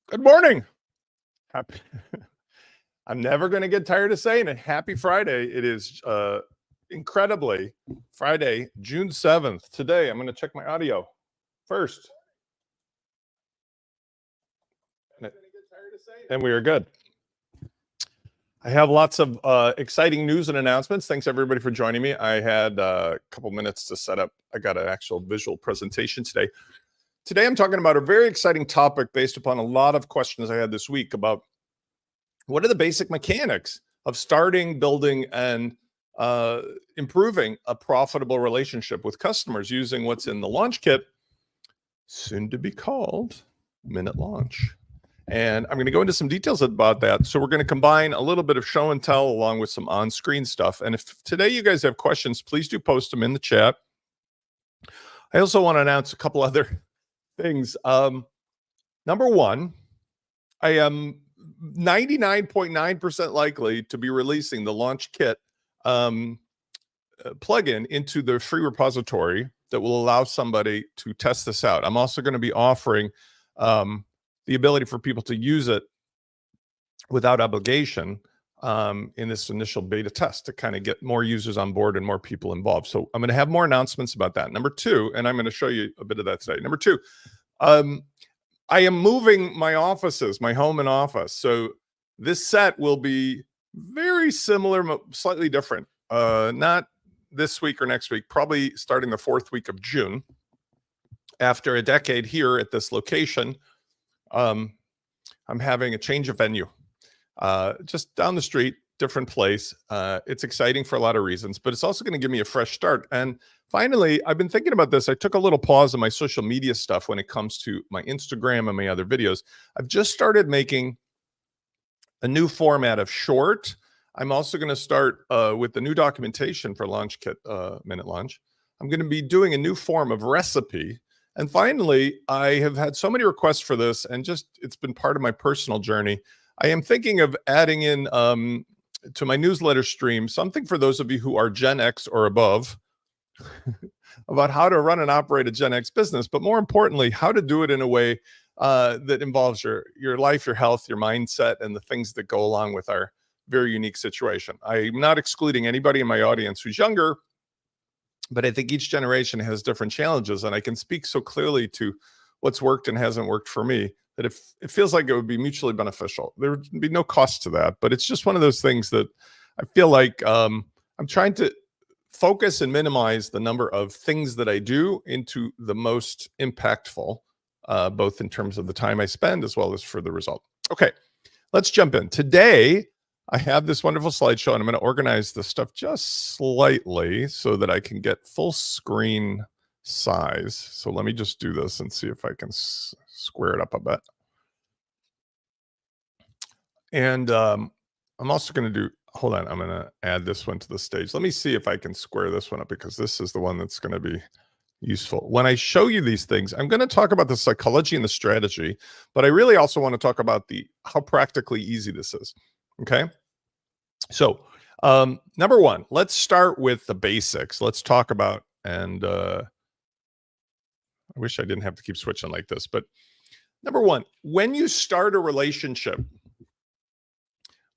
Good morning. Happy I'm never gonna get tired of saying it. Happy Friday. It is, incredibly Friday, June 7th. Today, I'm gonna check my audio first. And we are good. I have lots of, exciting news and announcements. Thanks, everybody, for joining me. I had a couple minutes to set up. I got an actual visual presentation today. Today, I'm talking about a very exciting topic based upon a lot of questions I had this week about what are the basic mechanics of starting, building, and uh, improving a profitable relationship with customers using what's in the launch kit, soon to be called Minute Launch. And I'm going to go into some details about that. So we're going to combine a little bit of show and tell along with some on-screen stuff. And if today you guys have questions, please do post them in the chat. I also want to announce a couple other things. Number one, I am 99.9% likely to be releasing the launch kit plugin into the free repository that will allow somebody to test this out. I'm also going to be offering the ability for people to use it without obligation in this initial beta test to kind of get more users on board and more people involved. So I'm going to have more announcements about that. Number two, and I'm going to show you a bit of that today. Number two, I am moving my offices, my home and office. So this set will be very similar, slightly different. Not this week or next week, probably starting the 4th week of June. After a decade here at this location, I'm having a change of venue. Just down the street, different place. It's exciting for a lot of reasons, but it's also going to give me a fresh start. And finally, I've been thinking about this. I took a little pause on my social media stuff when it comes to my Instagram and my other videos. I've just started making a new format of short. I'm also going to start with the new documentation for Launch Kit Minute Launch. I'm going to be doing a new form of recipe. And finally, I have had so many requests for this, and just it's been part of my personal journey. I am thinking of adding in to my newsletter stream something for those of you who are Gen X or above about how to run and operate a Gen X business, but more importantly, how to do it in a way that involves your life, your health, your mindset, and the things that go along with our very unique situation. I'm not excluding anybody in my audience who's younger, but I think each generation has different challenges, and I can speak so clearly to what's worked and hasn't worked for me that if it feels like it would be mutually beneficial. There would be no cost to that, but it's just one of those things that I feel like I'm trying to focus and minimize the number of things that I do into the most impactful, both in terms of the time I spend as well as for the result. Okay, let's jump in. Today, I have this wonderful slideshow, and I'm going to organize the stuff just slightly so that I can get full screen size. So let me just do this and see if I can square it up a bit. And I'm also going to do, hold on, I'm going to add this one to the stage. Let me see if I can square this one up because this is the one that's going to be useful. When I show you these things, I'm going to talk about the psychology and the strategy, but I really also want to talk about how practically easy this is. Okay. So, number one, let's start with the basics. Let's talk about, and I wish I didn't have to keep switching like this, but number one, when you start a relationship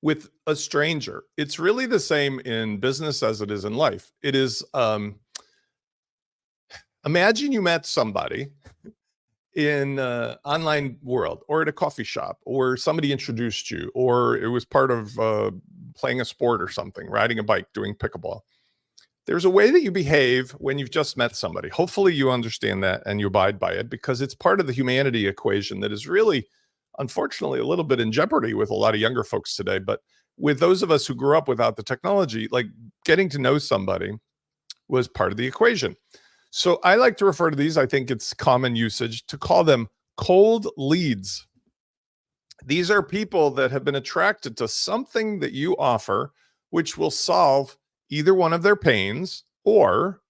with a stranger, it's really the same in business as it is in life. It is, imagine you met somebody in online world or at a coffee shop, or somebody introduced you, or it was part of playing a sport or something, riding a bike, doing pickleball. There's a way that you behave when you've just met somebody. Hopefully you understand that and you abide by it, because it's part of the humanity equation that is really, unfortunately, a little bit in jeopardy with a lot of younger folks today. But with those of us who grew up without the technology, like getting to know somebody was part of the equation. So I like to refer to these, I think it's common usage, to call them cold leads. These are people that have been attracted to something that you offer, which will solve either one of their pains or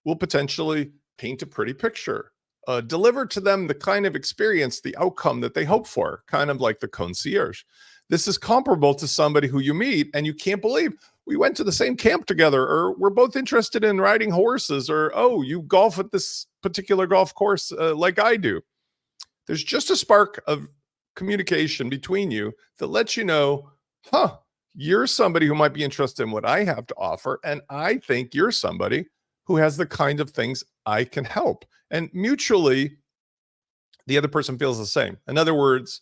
will potentially paint a pretty picture, deliver to them the kind of experience, the outcome that they hope for, kind of like the concierge. This is comparable to somebody who you meet and you can't believe we went to the same camp together, or we're both interested in riding horses, or, oh, you golf at this particular golf course like I do. There's just a spark of communication between you that lets you know, huh, you're somebody who might be interested in what I have to offer. And I think you're somebody who has the kind of things I can help. And mutually, the other person feels the same. In other words,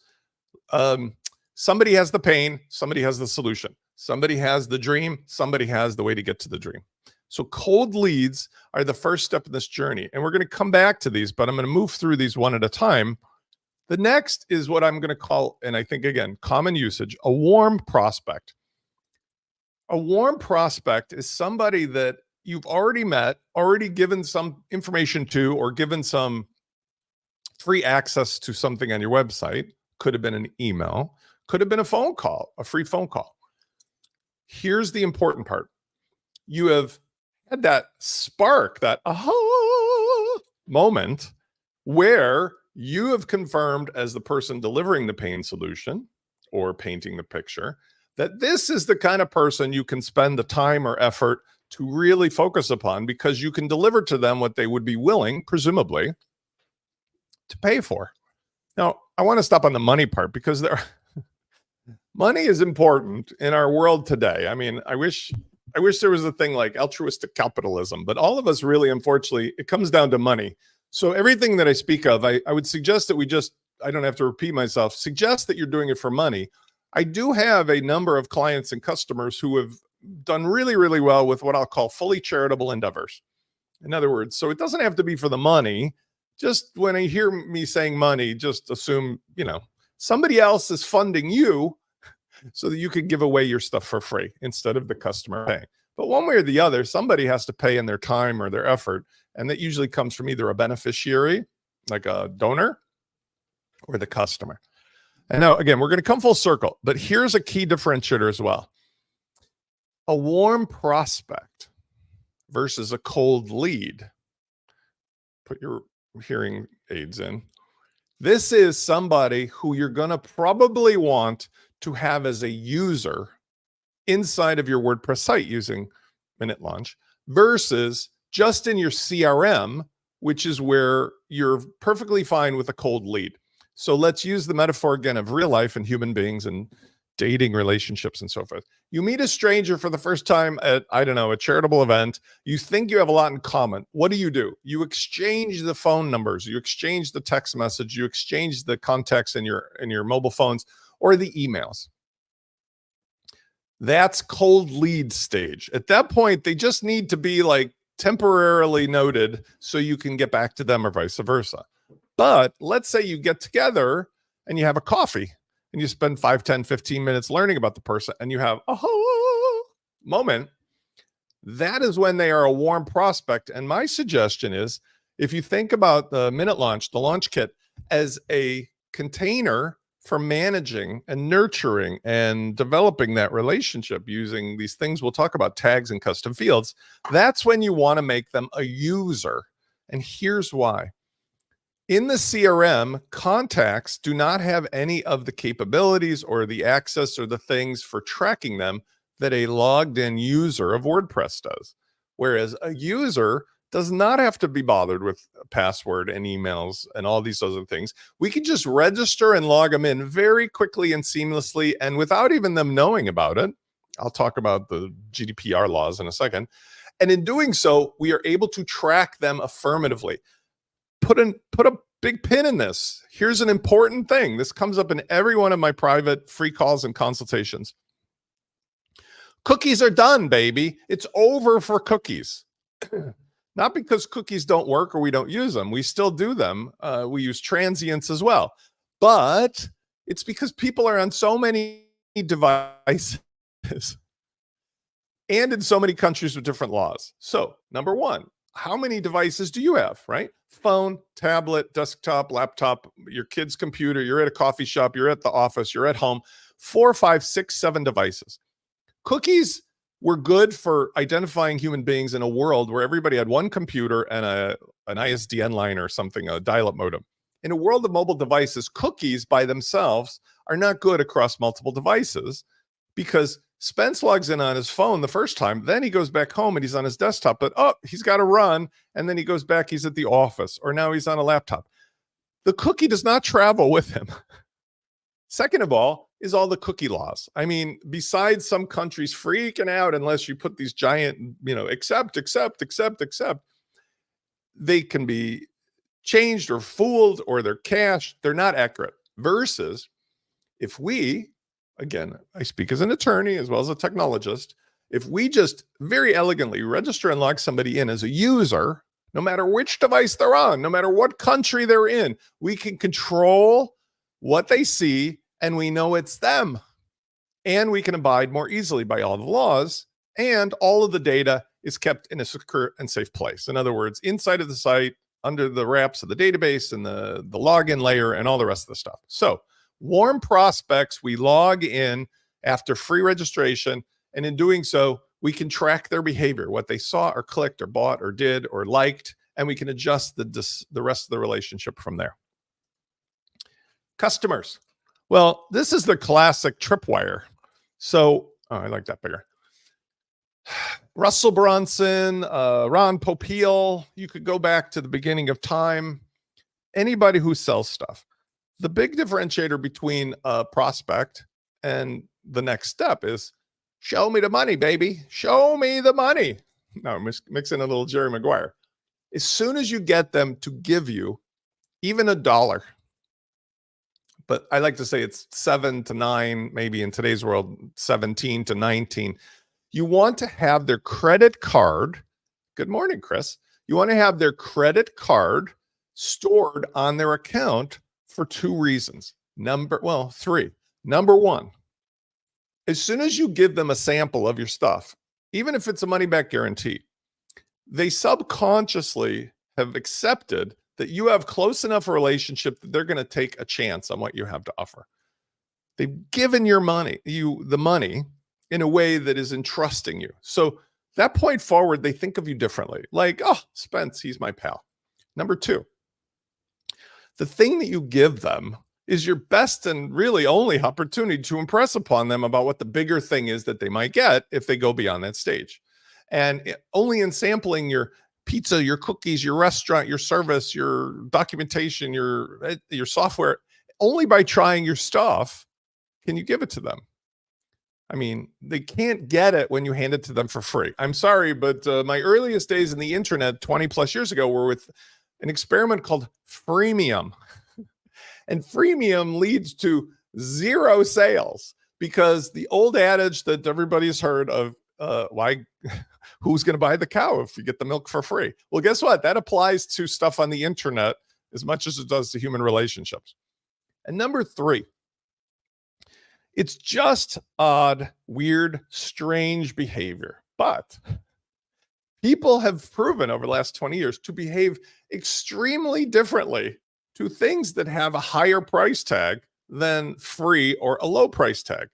somebody has the pain, somebody has the solution. Somebody has the dream, somebody has the way to get to the dream. So cold leads are the first step in this journey. And we're going to come back to these, but I'm going to move through these one at a time. The next is what I'm going to call, and I think again, common usage, a warm prospect. A warm prospect is somebody that you've already met, already given some information to, or given some free access to something on your website. Could have been an email, could have been a phone call, a free phone call. Here's the important part. You have had that spark, that aha moment where you have confirmed as the person delivering the pain solution or painting the picture that this is the kind of person you can spend the time or effort to really focus upon, because you can deliver to them what they would be willing, presumably, to pay for. Now, I want to stop on the money part, because money is important in our world today. I mean, I wish there was a thing like altruistic capitalism, but all of us really, unfortunately, it comes down to money. So everything that I speak of, I would suggest that I don't have to repeat myself, suggest that you're doing it for money. I do have a number of clients and customers who have done really, really well with what I'll call fully charitable endeavors. In other words, so it doesn't have to be for the money. Just when I hear me saying money, just assume, somebody else is funding you so that you can give away your stuff for free instead of the customer paying. But one way or the other, somebody has to pay in their time or their effort. And that usually comes from either a beneficiary, like a donor, or the customer. And now, again, we're going to come full circle, but here's a key differentiator as well. A warm prospect versus a cold lead. Put your hearing aids in. This is somebody who you're going to probably want to have as a user inside of your WordPress site using Minute Launch versus just in your CRM, which is where you're perfectly fine with a cold lead. So let's use the metaphor again of real life and human beings and dating relationships and so forth. You meet a stranger for the first time at, a charitable event. You think you have a lot in common. What do? You exchange the phone numbers, you exchange the text message, you exchange the contacts in your mobile phones or the emails. That's cold lead stage. At that point, they just need to be like temporarily noted so you can get back to them or vice versa. But let's say you get together and you have a coffee and you spend 5, 10, 15 minutes learning about the person and you have a moment. That is when they are a warm prospect. And my suggestion is, if you think about the Minute Launch, the launch kit, as a container for managing and nurturing and developing that relationship using these things we'll talk about, tags and custom fields, that's when you want to make them a user. And here's why. In the CRM, contacts do not have any of the capabilities or the access or the things for tracking them that a logged in user of WordPress does. Whereas a user does not have to be bothered with a password and emails and all these other things. We can just register and log them in very quickly and seamlessly and without even them knowing about it. I'll talk about the GDPR laws in a second. And in doing so, we are able to track them affirmatively. Put a big pin in this. Here's an important thing. This comes up in every one of my private free calls and consultations. Cookies are done, baby. It's over for cookies. Not because cookies don't work or we don't use them. We still do them. We use transients as well. But it's because people are on so many devices and in so many countries with different laws. So, number one, how many devices do you have, right? Phone, tablet, desktop, laptop, your kid's computer, you're at a coffee shop, you're at the office, you're at home, 4, 5, 6, 7 devices. Cookies were good for identifying human beings in a world where everybody had one computer and an ISDN line or something, a dial-up modem. In a world of mobile devices, cookies by themselves are not good across multiple devices because Spence logs in on his phone the first time, then he goes back home and he's on his desktop, but he's got to run, and then he goes back, he's at the office, or now he's on a laptop. The cookie does not travel with him. Second of all is all the cookie laws. I mean, besides some countries freaking out unless you put these giant, accept, they can be changed or fooled or they're cached. They're not accurate. Versus if we, again, I speak as an attorney as well as a technologist, if we just very elegantly register and log somebody in as a user, no matter which device they're on, no matter what country they're in, we can control what they see and we know it's them. And we can abide more easily by all the laws, and all of the data is kept in a secure and safe place. In other words, inside of the site, under the wraps of the database and the login layer and all the rest of the stuff. So warm prospects, we log in after free registration, and in doing so, we can track their behavior, what they saw or clicked or bought or did or liked, and we can adjust the rest of the relationship from there. Customers. Well, this is the classic tripwire. So, I like that bigger. Russell Brunson, Ron Popeil, you could go back to the beginning of time. Anybody who sells stuff. The big differentiator between a prospect and the next step is, show me the money, baby. Show me the money. Now, mix in a little Jerry Maguire. As soon as you get them to give you even $1, but I like to say it's 7 to 9, maybe in today's world, 17 to 19. You want to have their credit card. Good morning, Chris. You want to have their credit card stored on their account for 2 reasons. 3. Number 1, as soon as you give them a sample of your stuff, even if it's a money back guarantee, they subconsciously have accepted that you have close enough a relationship that they're going to take a chance on what you have to offer. They've given you the money in a way that is entrusting you. So that point forward, they think of you differently. Like, oh, Spence, he's my pal. Number 2, the thing that you give them is your best and really only opportunity to impress upon them about what the bigger thing is that they might get if they go beyond that stage. And only in sampling your pizza, your cookies, your restaurant, your service, your documentation, your software, only by trying your stuff can you give it to them. I mean, they can't get it when you hand it to them for free. I'm sorry, but my earliest days in the internet 20 plus years ago were with an experiment called freemium. And freemium leads to 0 sales because the old adage that everybody's heard of, who's going to buy the cow if you get the milk for free? Well, guess what? That applies to stuff on the internet as much as it does to human relationships. And number 3, it's just odd, weird, strange behavior. But people have proven over the last 20 years to behave extremely differently to things that have a higher price tag than free or a low price tag.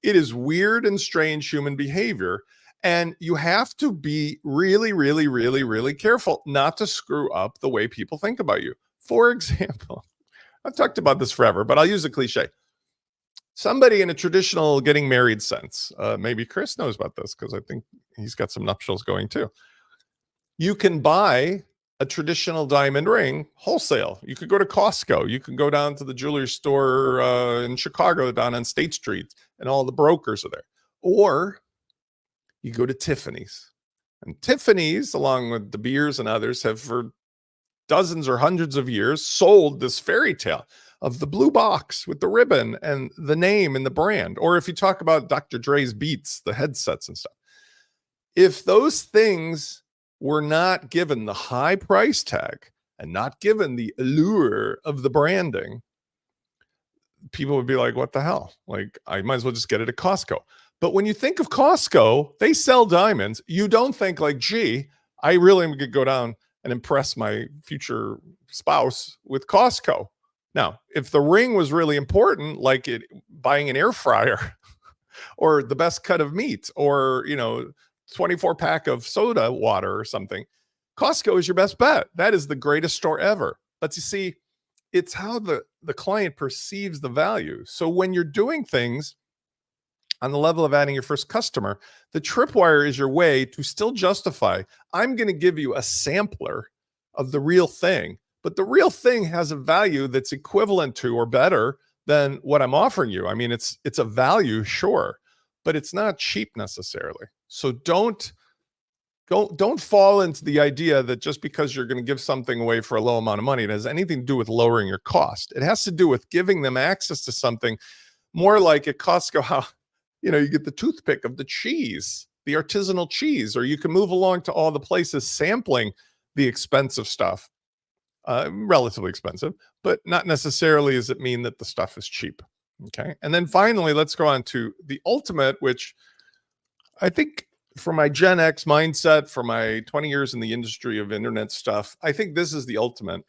It is weird and strange human behavior. And you have to be really, really, really, really careful not to screw up the way people think about you. For example, I've talked about this forever, but I'll use a cliche. Somebody in a traditional getting married sense, maybe Chris knows about this because I think he's got some nuptials going too. You can buy a traditional diamond ring wholesale. You could go to Costco. You can go down to the jewelry store in Chicago down on State Street, and all the brokers are there. Or you go to Tiffany's. And Tiffany's, along with De Beers and others, have for dozens or hundreds of years sold this fairy tale of the blue box with the ribbon and the name and the brand. Or if you talk about Dr. Dre's Beats, the headsets and stuff. If those things were not given the high price tag and not given the allure of the branding, people would be like, what the hell? Like, I might as well just get it at Costco. But when you think of Costco, they sell diamonds. You don't think like, gee, I really am going to go down and impress my future spouse with Costco. Now, if the ring was really important, like buying an air fryer or the best cut of meat or, 24 pack of soda water or something, Costco is your best bet. That is the greatest store ever. But you see, it's how the client perceives the value. So when you're doing things on the level of adding your first customer, the tripwire is your way to still justify, I'm going to give you a sampler of the real thing, but the real thing has a value that's equivalent to or better then what I'm offering you, I mean, it's a value, sure, but it's not cheap necessarily. So don't fall into the idea that just because you're going to give something away for a low amount of money, it has anything to do with lowering your cost. It has to do with giving them access to something more like at Costco, how, you get the toothpick of the cheese, the artisanal cheese, or you can move along to all the places sampling the expensive stuff, relatively expensive, but not necessarily does it mean that the stuff is cheap. Okay. And then finally, let's go on to the ultimate, which I think for my Gen X mindset, for my 20 years in the industry of internet stuff, I think this is the ultimate.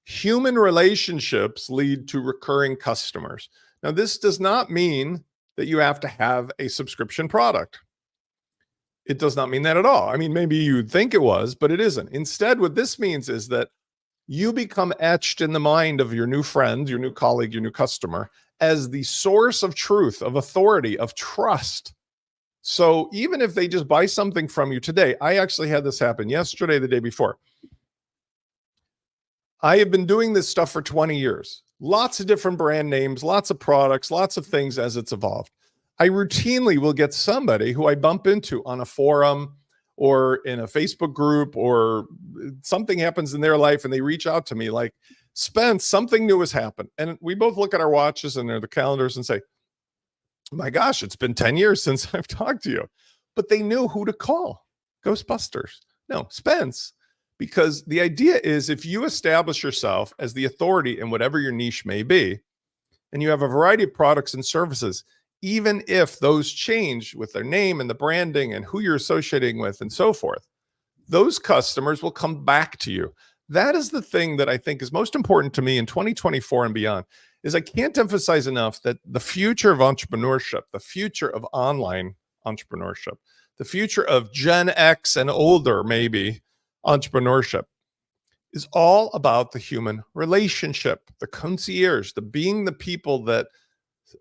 Human relationships lead to recurring customers. Now, this does not mean that you have to have a subscription product. It does not mean that at all. I mean, maybe you'd think it was, but it isn't. Instead, what this means is that you become etched in the mind of your new friend, your new colleague, your new customer as the source of truth, of authority, of trust. So even if they just buy something from you today, I actually had this happen yesterday, the day before. I have been doing this stuff for 20 years. Lots of different brand names, lots of products, lots of things as it's evolved. I routinely will get somebody who I bump into on a forum or in a Facebook group, or something happens in their life and they reach out to me like, Spence, something new has happened. And we both look at our watches and the calendars and say, my gosh, it's been 10 years since I've talked to you. But they knew who to call. Ghostbusters. No, Spence. Because the idea is, if you establish yourself as the authority in whatever your niche may be, and you have a variety of products and services, even if those change with their name and the branding and who you're associating with and so forth, those customers will come back to you. That is the thing that I think is most important to me in 2024 and beyond, is I can't emphasize enough that the future of entrepreneurship, the future of online entrepreneurship, the future of Gen X and older, maybe, entrepreneurship is all about the human relationship, the concierge, the being the people that,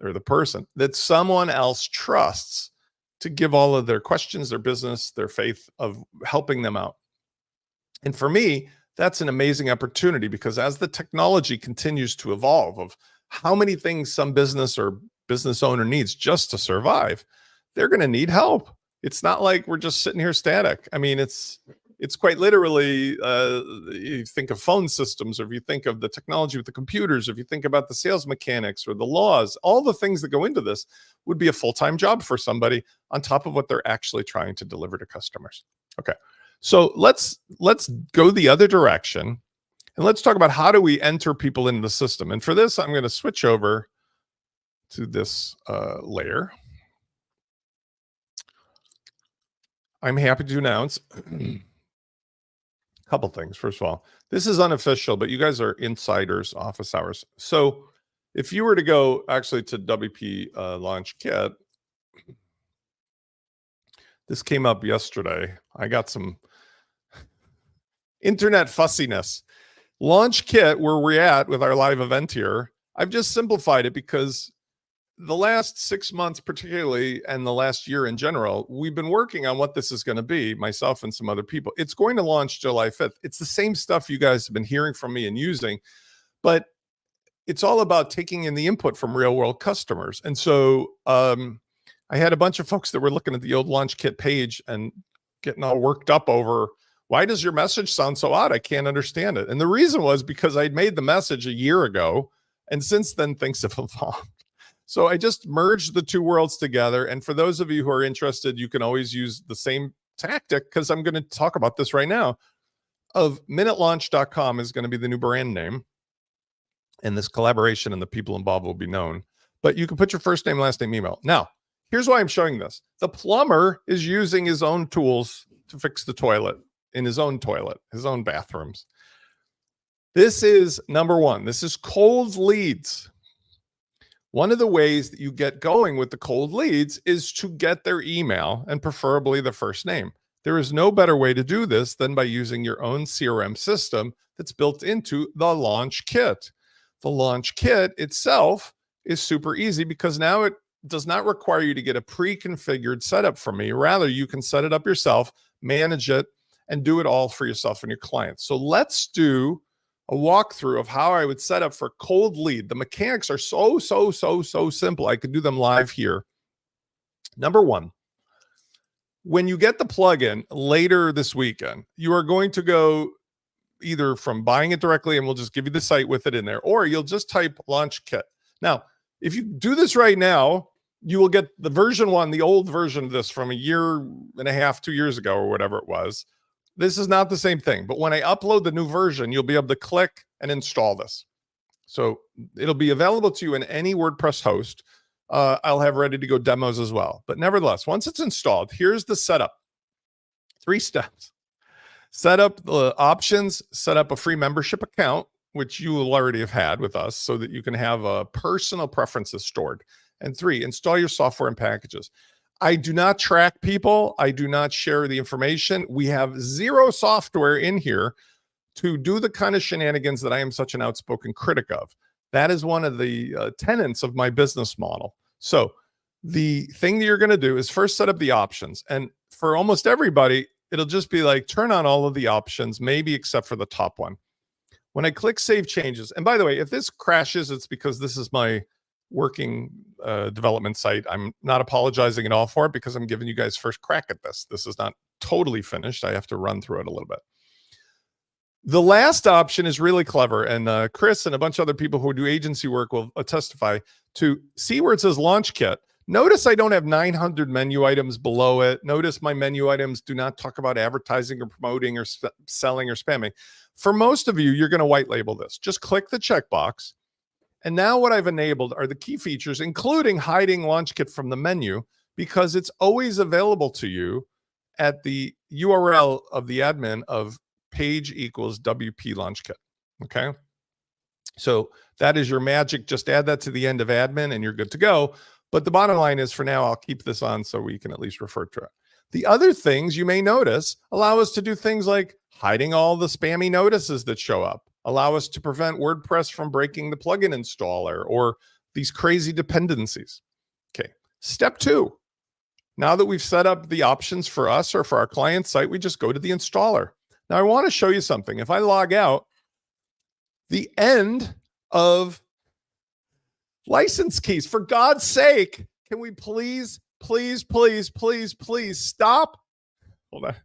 or the person that someone else trusts to give all of their questions, their business, their faith of helping them out. And for me, that's an amazing opportunity, because as the technology continues to evolve of how many things some business or business owner needs just to survive, they're going to need help. It's not like we're just sitting here static. I mean, it's quite literally, you think of phone systems, or if you think of the technology with the computers, if you think about the sales mechanics or the laws, all the things that go into this would be a full-time job for somebody on top of what they're actually trying to deliver to customers. Okay. So let's go the other direction, and let's talk about how do we enter people into the system. And for this, I'm going to switch over to this layer. I'm happy to announce a couple things. First of all, this is unofficial, but you guys are insiders, office hours. So if you were to go actually to WP Launch Kit, this came up yesterday. I got some internet fussiness. Launch Kit, where we're at with our live event here, I've just simplified it because the last 6 months particularly, and the last year in general, we've been working on what this is going to be, myself and some other people. It's going to launch July 5th. It's the same stuff you guys have been hearing from me and using, but it's all about taking in the input from real world customers. And so I had a bunch of folks that were looking at the old Launch Kit page and getting all worked up over, why does your message sound so odd? I can't understand it. And the reason was because I'd made the message a year ago, and since then things have evolved. So I just merged the two worlds together. And for those of you who are interested, you can always use the same tactic, because I'm going to talk about this right now. Of minutelaunch.com is going to be the new brand name. And this collaboration and the people involved will be known. But you can put your first name, last name, email. Now, here's why I'm showing this. The plumber is using his own tools to fix the toilet in his own toilet, his own bathrooms. This is number one. This is cold leads. One of the ways that you get going with the cold leads is to get their email, and preferably the first name. There is no better way to do this than by using your own CRM system that's built into the Launch Kit. The Launch Kit itself is super easy, because now it does not require you to get a pre-configured setup from me. Rather, you can set it up yourself, manage it, and do it all for yourself and your clients. So let's do a walkthrough of how I would set up for cold lead. The mechanics are so simple. I could do them live here. Number one, when you get the plugin later this weekend, you are going to go either from buying it directly, and we'll just give you the site with it in there, or you'll just type launch kit. Now, if you do this right now, you will get the version 1, the old version of this from a year and a half, 2 years ago, or whatever it was. This is not the same thing, but when I upload the new version, you'll be able to click and install this. So it'll be available to you in any WordPress host. I'll have ready to go demos as well. But nevertheless, once it's installed, here's the setup. 3 steps. Set up the options, set up a free membership account, which you will already have had with us, so that you can have personal preferences stored. And 3, install your software and packages. I do not track people. I do not share the information. We have 0 software in here to do the kind of shenanigans that I am such an outspoken critic of. That is one of the tenets of my business model. So the thing that you're going to do is first set up the options. And for almost everybody, it'll just be like, turn on all of the options, maybe except for the top one. When I click save changes, and by the way, if this crashes, it's because this is my working development site. I'm not apologizing at all for it, because I'm giving you guys first crack at this. This is not totally finished. I have to run through it a little bit. The last option is really clever, and Chris and a bunch of other people who do agency work will testify to. See where it says launch kit. Notice I don't have 900 menu items below it. Notice my menu items do not talk about advertising or promoting or selling or spamming. For most of you, you're going to white label this. Just click the checkbox. And now what I've enabled are the key features, including hiding launch kit from the menu, because it's always available to you at the URL of the admin of page equals WP launch kit. Okay. So that is your magic. Just add that to the end of admin and you're good to go. But the bottom line is, for now, I'll keep this on so we can at least refer to it. The other things you may notice allow us to do things like hiding all the spammy notices that show up, allow us to prevent WordPress from breaking the plugin installer or these crazy dependencies. Okay. Step 2. Now that we've set up the options for us or for our client site, we just go to the installer. Now I want to show you something. If I log out, the end of license keys, for God's sake, can we please stop? Hold on.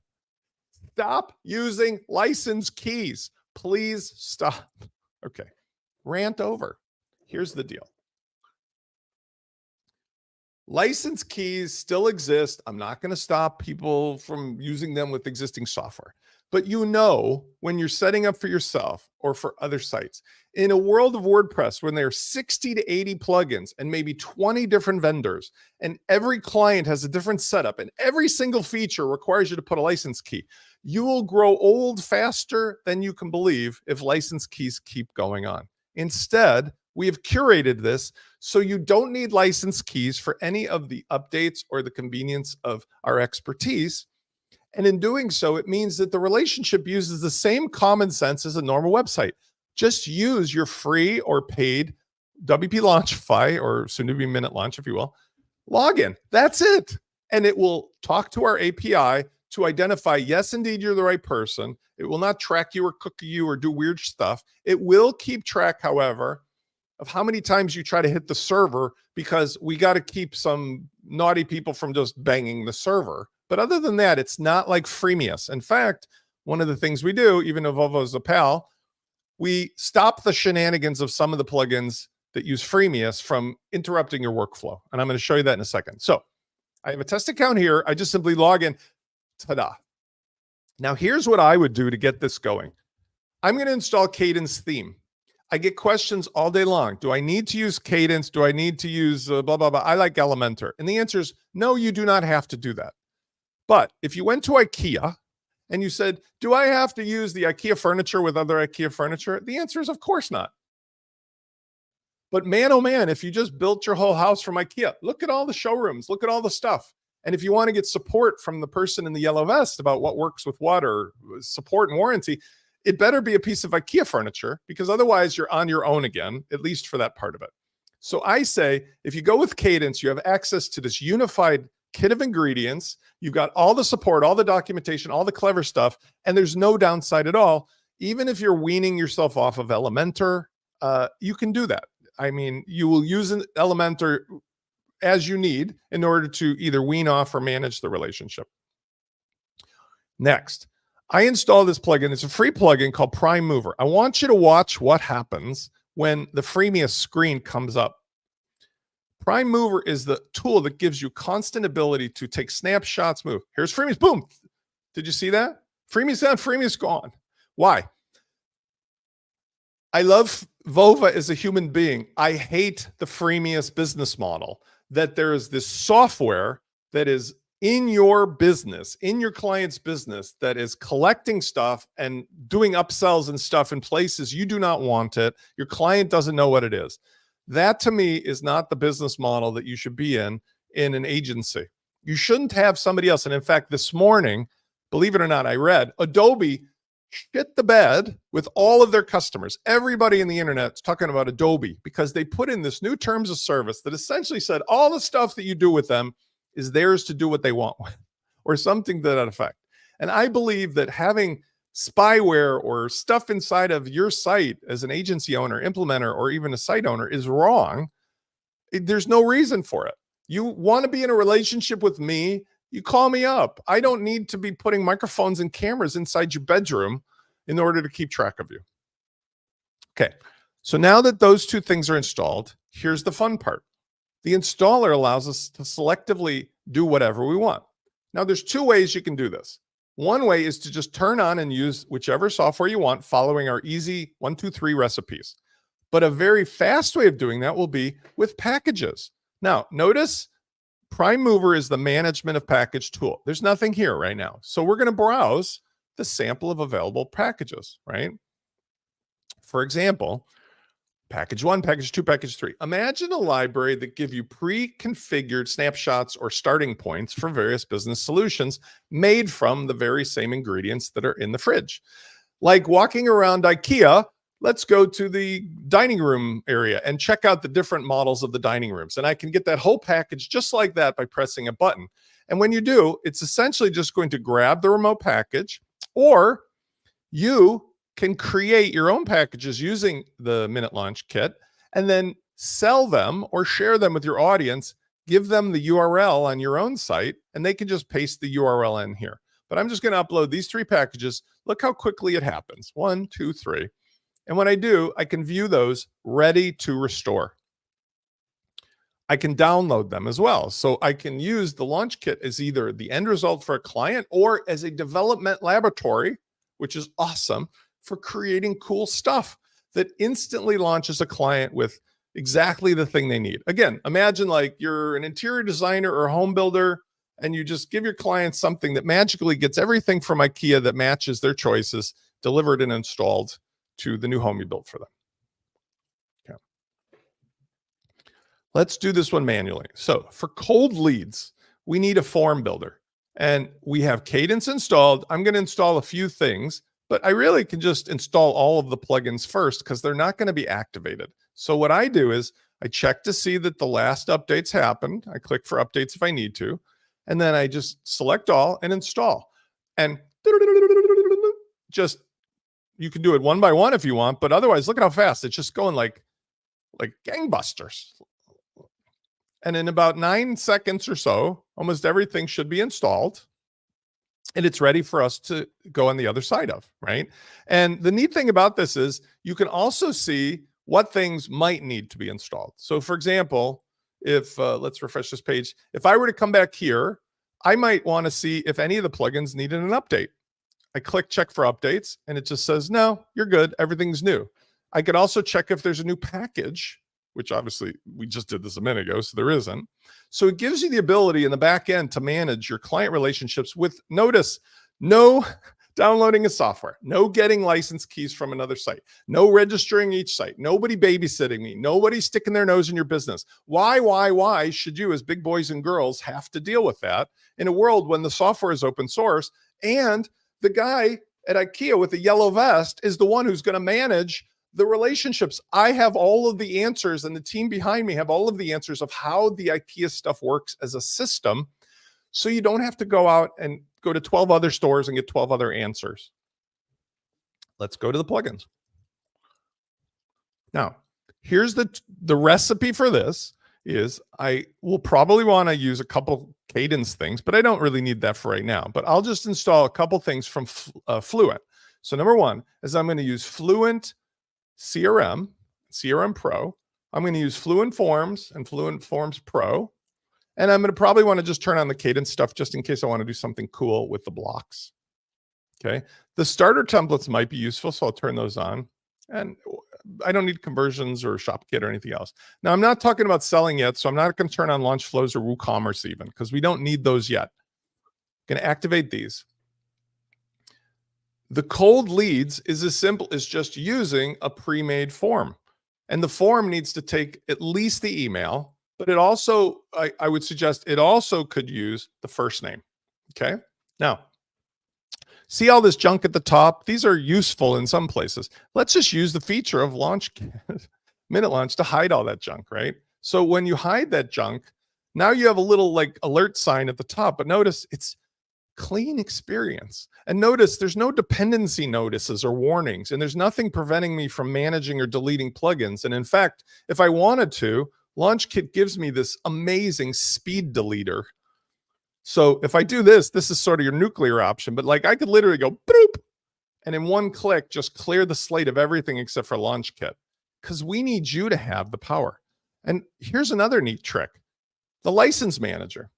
Stop using license keys. Please stop. Okay. Rant over. Here's the deal. License keys still exist. I'm not going to stop people from using them with existing software. But you know, when you're setting up for yourself or for other sites, in a world of WordPress, when there are 60 to 80 plugins and maybe 20 different vendors, and every client has a different setup and every single feature requires you to put a license key, you will grow old faster than you can believe if license keys keep going on. Instead, we have curated this so you don't need license keys for any of the updates or the convenience of our expertise. And in doing so, it means that the relationship uses the same common sense as a normal website. Just use your free or paid WP Launchify, or soon to be Minute Launch, if you will, login. That's it. And it will talk to our API to identify, yes, indeed, you're the right person. It will not track you or cookie you or do weird stuff. It will keep track, however, of how many times you try to hit the server, because we got to keep some naughty people from just banging the server. But other than that, it's not like Freemius. In fact, one of the things we do, even if Volvo's a pal, we stop the shenanigans of some of the plugins that use Freemius from interrupting your workflow. And I'm going to show you that in a second. So I have a test account here. I just simply log in. Ta-da. Now here's what I would do to get this going. I'm going to install Kadence theme. I get questions all day long. Do I need to use Kadence? Do I need to use blah, blah, blah? I like Elementor. And the answer is no, you do not have to do that. But if you went to IKEA and you said, do I have to use the IKEA furniture with other IKEA furniture? The answer is of course not. But man, oh man, if you just built your whole house from IKEA, look at all the showrooms, look at all the stuff. And if you want to get support from the person in the yellow vest about what works with what, or support and warranty, it better be a piece of IKEA furniture, because otherwise you're on your own again, at least for that part of it. So I say, if you go with Kadence, you have access to this unified kit of ingredients. You've got all the support, all the documentation, all the clever stuff, and there's no downside at all. even if you're weaning yourself off of Elementor, you can do that. I mean, you will use an Elementor as you need in order to either wean off or manage the relationship. Next, I installed this plugin. It's a free plugin called Prime Mover. I want you to watch what happens when the freemiest screen comes up. Prime Mover is the tool that gives you constant ability to take snapshots, move. Here's freemiest, boom. Did you see that? Freemiest on, freemiest gone. Why? I love Vova as a human being. I hate the freemiest business model, that there is this software that is in your business, in your client's business, that is collecting stuff and doing upsells and stuff in places you do not want it. Your client doesn't know what it is. That to me is not the business model that you should be in an agency. You shouldn't have somebody else. And in fact, this morning, believe it or not, I read Adobe shit the bed with all of their customers. Everybody in the internet is talking about Adobe because they put in this new terms of service that essentially said all the stuff that you do with them is theirs to do what they want with, or something to that effect. And I believe that having spyware or stuff inside of your site as an agency owner, implementer, or even a site owner is wrong. There's no reason for it. You want to be in a relationship with me, you call me up. I don't need to be putting microphones and cameras inside your bedroom in order to keep track of you. Okay, so now that those two things are installed, here's the fun part. The installer allows us to selectively do whatever we want. Now, there's two ways you can do this. One way is to just turn on and use whichever software you want, following our easy 1, 2, 3 recipes. But a very fast way of doing that will be with packages. Now, notice Prime Mover is the management of package tool. There's nothing here right now. So we're going to browse the sample of available packages, right? For example, package 1, package 2, package 3. Imagine a library that give you pre-configured snapshots or starting points for various business solutions made from the very same ingredients that are in the fridge. Like walking around IKEA, let's go to the dining room area and check out the different models of the dining rooms. And I can get that whole package just like that by pressing a button. And when you do, it's essentially just going to grab the remote package, or you can create your own packages using the Minute Launch Kit and then sell them or share them with your audience, give them the URL on your own site, and they can just paste the URL in here. But I'm just going to upload these 3 packages. Look how quickly it happens. 1, 2, 3. And when I do, I can view those ready to restore. I can download them as well. So I can use the Launch Kit as either the end result for a client or as a development laboratory, which is awesome, for creating cool stuff that instantly launches a client with exactly the thing they need. Again, imagine like you're an interior designer or a home builder, and you just give your clients something that magically gets everything from IKEA that matches their choices, delivered and installed to the new home you built for them. Okay. Let's do this one manually. So for cold leads, we need a form builder, and we have Kadence installed. I'm going to install a few things, but I really can just install all of the plugins first because they're not going to be activated. So what I do is I check to see that the last updates happened. I click for updates if I need to, and then I just select all and install. And just, you can do it one by one if you want, but otherwise look at how fast it's just going like gangbusters. And in about 9 seconds or so, almost everything should be installed. And it's ready for us to go on the other side of, right? And the neat thing about this is you can also see what things might need to be installed. So for example, if let's refresh this page. If I were to come back here, I might want to see if any of the plugins needed an update. I click check for updates and it just says, no, you're good. Everything's new. I could also check if there's a new package, which obviously we just did this a minute ago, so there isn't. So it gives you the ability in the back end to manage your client relationships with, notice, no downloading a software, no getting license keys from another site, no registering each site, nobody babysitting me, nobody sticking their nose in your business. Why should you as big boys and girls have to deal with that in a world when the software is open source and the guy at IKEA with the yellow vest is the one who's going to manage the relationships? I have all of the answers, and the team behind me have all of the answers of how the IKEA stuff works as a system. So you don't have to go out and go to 12 other stores and get 12 other answers. Let's go to the plugins. Now, here's the recipe for this is I will probably want to use a couple cadence things, but I don't really need that for right now. But I'll just install a couple things from Fluent. So number one is I'm going to use Fluent CRM Pro. I'm going to use Fluent Forms and Fluent Forms Pro. And I'm going to probably want to just turn on the cadence stuff just in case I want to do something cool with the blocks. Okay. The starter templates might be useful, so I'll turn those on. And I don't need conversions or ShopKit or anything else. Now, I'm not talking about selling yet, so I'm not going to turn on launch flows or WooCommerce even, because we don't need those yet. I'm going to activate these. The cold leads is as simple as just using a pre-made form. And the form needs to take at least the email, but it also, I would suggest it also could use the first name. Okay. Now, see all this junk at the top? These are useful in some places. Let's just use the feature of Launch Minute Launch to hide all that junk, right? So when you hide that junk, now you have a little like alert sign at the top, but notice it's clean experience. And notice there's no dependency notices or warnings, and there's nothing preventing me from managing or deleting plugins. And in fact, if I wanted to, LaunchKit gives me this amazing speed deleter. So if I do this, this is sort of your nuclear option, but like I could literally go boop, and in one click, just clear the slate of everything except for LaunchKit, because we need you to have the power. And here's another neat trick, the license manager.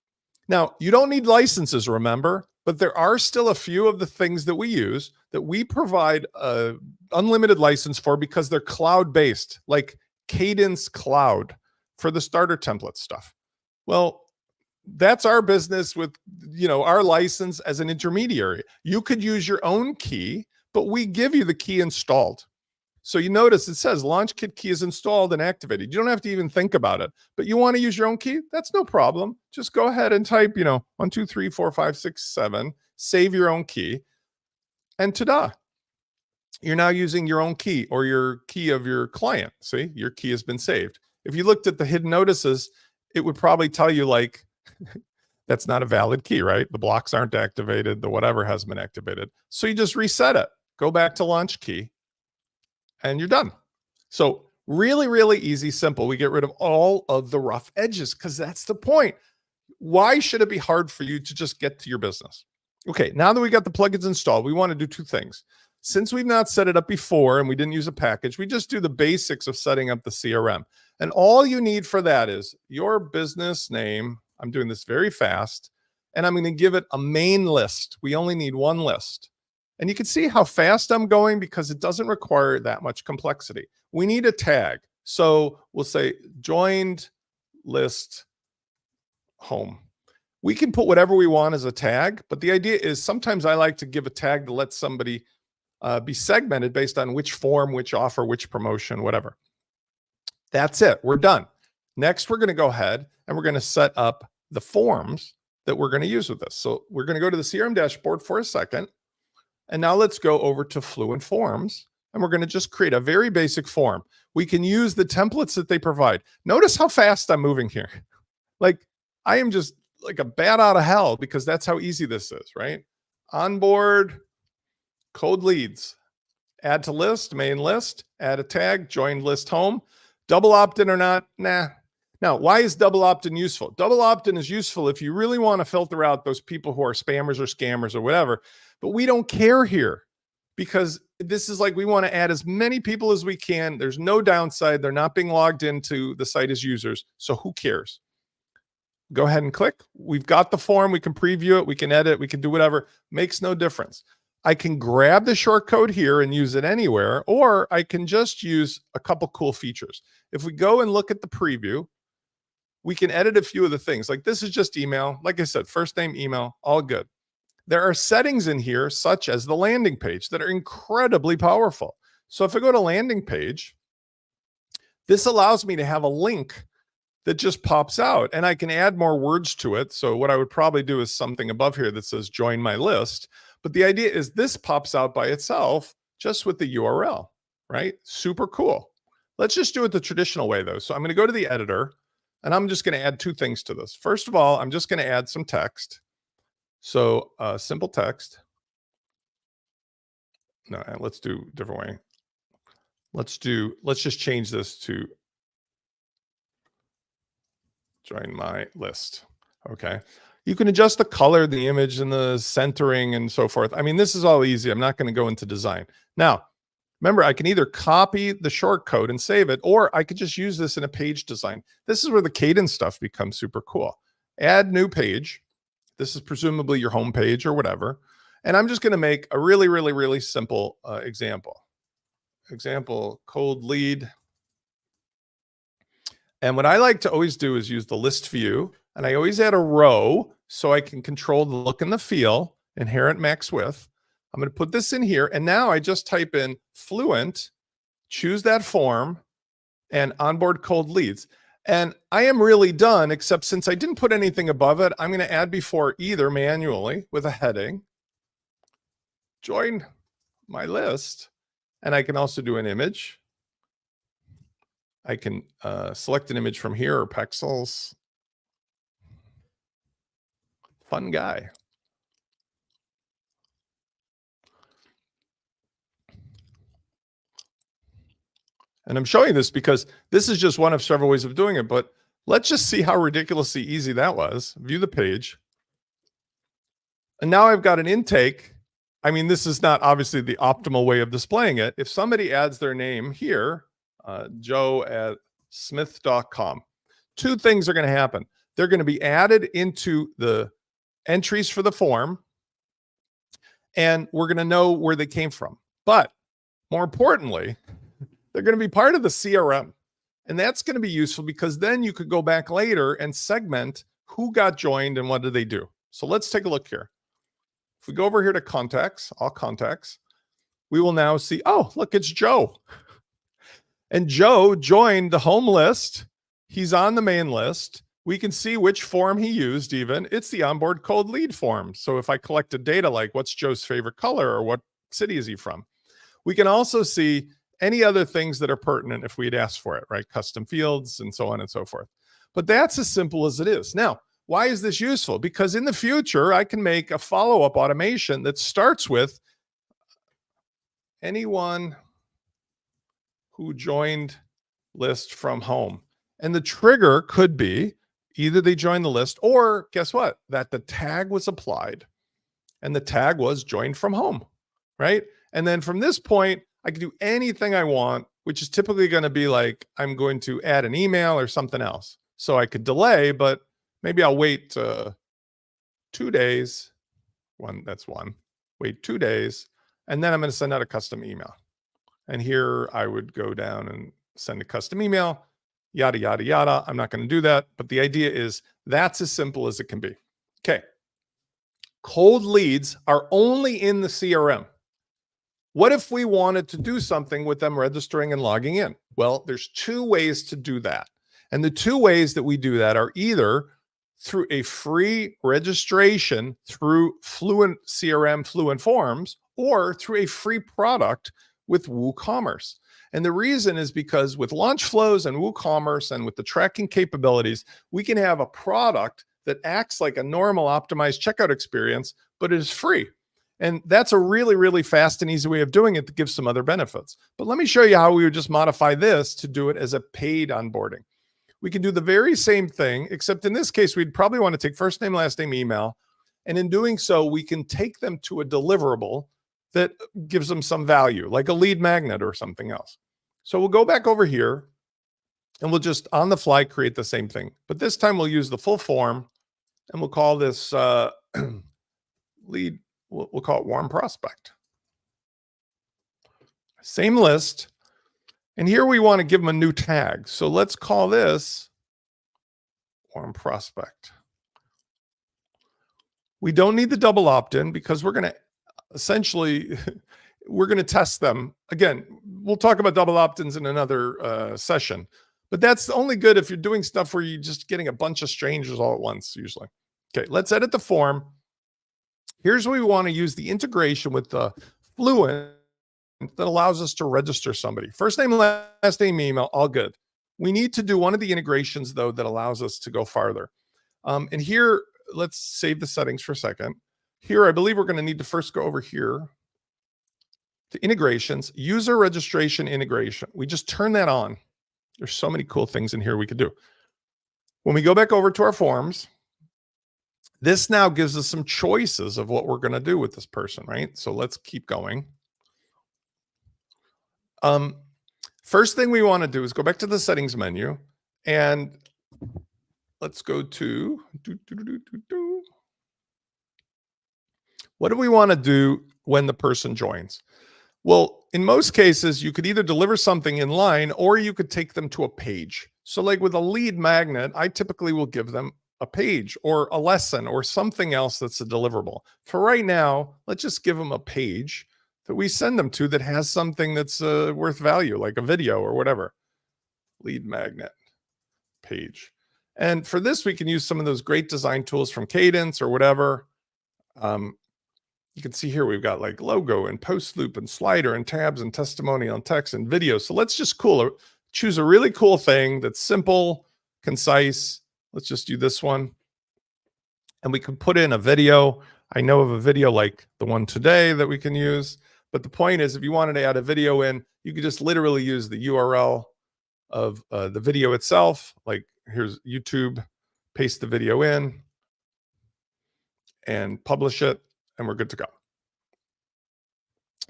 Now, you don't need licenses, remember, but there are still a few of the things that we use that we provide a unlimited license for because they're cloud-based, like Cadence Cloud for the starter template stuff. Well, that's our business with, our license as an intermediary. You could use your own key, but we give you the key installed. So you notice it says LaunchKit key is installed and activated. You don't have to even think about it, but you want to use your own key? That's no problem. Just go ahead and type, 1, 2, 3, 4, 5, 6, 7, save your own key. And ta-da, you're now using your own key or your key of your client. See, your key has been saved. If you looked at the hidden notices, it would probably tell you like, that's not a valid key, right? The blocks aren't activated. The whatever has been activated. So you just reset it. Go back to launch key and you're done. So really, really easy, simple. We get rid of all of the rough edges because that's the point. Why should it be hard for you to just get to your business? Okay, now that we got the plugins installed, we want to do two things. Since we've not set it up before and we didn't use a package, we just do the basics of setting up the CRM. And all you need for that is your business name. I'm doing this very fast, and I'm going to give it a main list. We only need one list. And you can see how fast I'm going because it doesn't require that much complexity. We need a tag. So we'll say joined list home. We can put whatever we want as a tag, but the idea is sometimes I like to give a tag to let somebody be segmented based on which form, which offer, which promotion, whatever. That's it. We're done. Next, we're going to go ahead and we're going to set up the forms that we're going to use with this. So we're going to go to the CRM dashboard for a second. And now let's go over to Fluent Forms. And we're going to just create a very basic form. We can use the templates that they provide. Notice how fast I'm moving here. Like I am just like a bat out of hell because that's how easy this is, right? Onboard, code leads, add to list, main list, add a tag, join list home. Double opt-in or not? Nah. Now, why is double opt-in useful? Double opt-in is useful if you really want to filter out those people who are spammers or scammers or whatever, but we don't care here because this is like we want to add as many people as we can. There's no downside. They're not being logged into the site as users, so who cares? Go ahead and click. We've got the form. We can preview it. We can edit. We can do whatever. Makes no difference. I can grab the short code here and use it anywhere, or I can just use a couple cool features. If we go and look at the preview, we can edit a few of the things. Like this is just email. Like I said, first name, email, all good. There are settings in here, such as the landing page, that are incredibly powerful. So if I go to landing page, this allows me to have a link that just pops out and I can add more words to it. So what I would probably do is something above here that says join my list. But the idea is this pops out by itself just with the URL, right? Super cool. Let's just do it the traditional way though. So I'm going to go to the editor and I'm just going to add two things to this. First of all, I'm just going to add some text. So simple text. No, let's do a different way. Let's just change this to join my list. Okay. You can adjust the color, the image, and the centering and so forth. I mean, this is all easy. I'm not going to go into design. Now, remember, I can either copy the short code and save it, or I could just use this in a page design. This is where the Kadence stuff becomes super cool. Add new page. This is presumably your home page or whatever. And I'm just going to make a really, really, really simple example. Example, cold lead. And what I like to always do is use the list view, and I always add a row so I can control the look and the feel, inherent max width. I'm going to put this in here, and now I just type in Fluent, choose that form, and onboard cold leads. And I am really done, except since I didn't put anything above it, I'm going to add before either manually with a heading, join my list, and I can also do an image. I can select an image from here or Pexels. Fun guy. And I'm showing this because this is just one of several ways of doing it, but let's just see how ridiculously easy that was. View the page. And now I've got an intake. I mean, this is not obviously the optimal way of displaying it. If somebody adds their name here, joe@smith.com, two things are going to happen. They're going to be added into the entries for the form, and we're going to know where they came from. But more importantly, they're going to be part of the CRM. And that's going to be useful because then you could go back later and segment who got joined and what did they do. So let's take a look here. If we go over here to contacts, all contacts, we will now see, oh, look, it's Joe. And Joe joined the home list. He's on the main list. We can see which form he used even. It's the onboard cold lead form. So if I collected data like what's Joe's favorite color or what city is he from, we can also see any other things that are pertinent if we'd asked for it, right? Custom fields and so on and so forth. But that's as simple as it is. Now, why is this useful? Because in the future, I can make a follow-up automation that starts with anyone who joined list from home. And the trigger could be either they joined the list or guess what? That the tag was applied and the tag was joined from home, right? And then from this point, I can do anything I want, which is typically going to be like, I'm going to add an email or something else. So I could delay, but maybe I'll wait 2 days. That's one. Wait 2 days. And then I'm going to send out a custom email. And here I would go down and send a custom email, yada, yada, yada. I'm not going to do that. But the idea is that's as simple as it can be. Okay. Cold leads are only in the CRM. What if we wanted to do something with them registering and logging in? Well, there's two ways to do that. And the two ways that we do that are either through a free registration through Fluent CRM, Fluent Forms, or through a free product with WooCommerce. And the reason is because with launch flows and WooCommerce and with the tracking capabilities, we can have a product that acts like a normal optimized checkout experience, but it is free. And that's a really, really fast and easy way of doing it that gives some other benefits. But let me show you how we would just modify this to do it as a paid onboarding. We can do the very same thing, except in this case, we'd probably want to take first name, last name, email. And in doing so, we can take them to a deliverable that gives them some value, like a lead magnet or something else. So we'll go back over here and we'll just on the fly create the same thing. But this time we'll use the full form and we'll call this lead. We'll call it warm prospect. Same list. And here we want to give them a new tag. So let's call this warm prospect. We don't need the double opt-in because we're going to essentially, we're going to test them. Again, we'll talk about double opt-ins in another session, but that's only good if you're doing stuff where you're just getting a bunch of strangers all at once, usually. Okay, let's edit the form. Here's where we want to use the integration with the Fluent that allows us to register somebody. First name, last name, email, all good. We need to do one of the integrations, though, that allows us to go farther. And here, let's save the settings for a second. Here, I believe we're going to need to first go over here to integrations, user registration integration. We just turn that on. There's so many cool things in here we could do. When we go back over to our forms, this now gives us some choices of what we're going to do with this person, right? So let's keep going. First thing we want to do is go back to the settings menu and let's go to what do we want to do when the person joins? Well, in most cases, you could either deliver something in line or you could take them to a page. So like with a lead magnet, I typically will give them a page or a lesson or something else that's a deliverable. For right now, let's just give them a page that we send them to that has something that's worth value, like a video or whatever. Lead magnet page. And for this, we can use some of those great design tools from Kadence or whatever. You can see here we've got like logo and post loop and slider and tabs and testimonial and text and video. So let's just choose a really cool thing that's simple, concise. Let's just do this one. And we can put in a video. I know of a video like the one today that we can use. But the point is, if you wanted to add a video in, you could just literally use the URL of the video itself. Like here's YouTube, paste the video in and publish it. And we're good to go.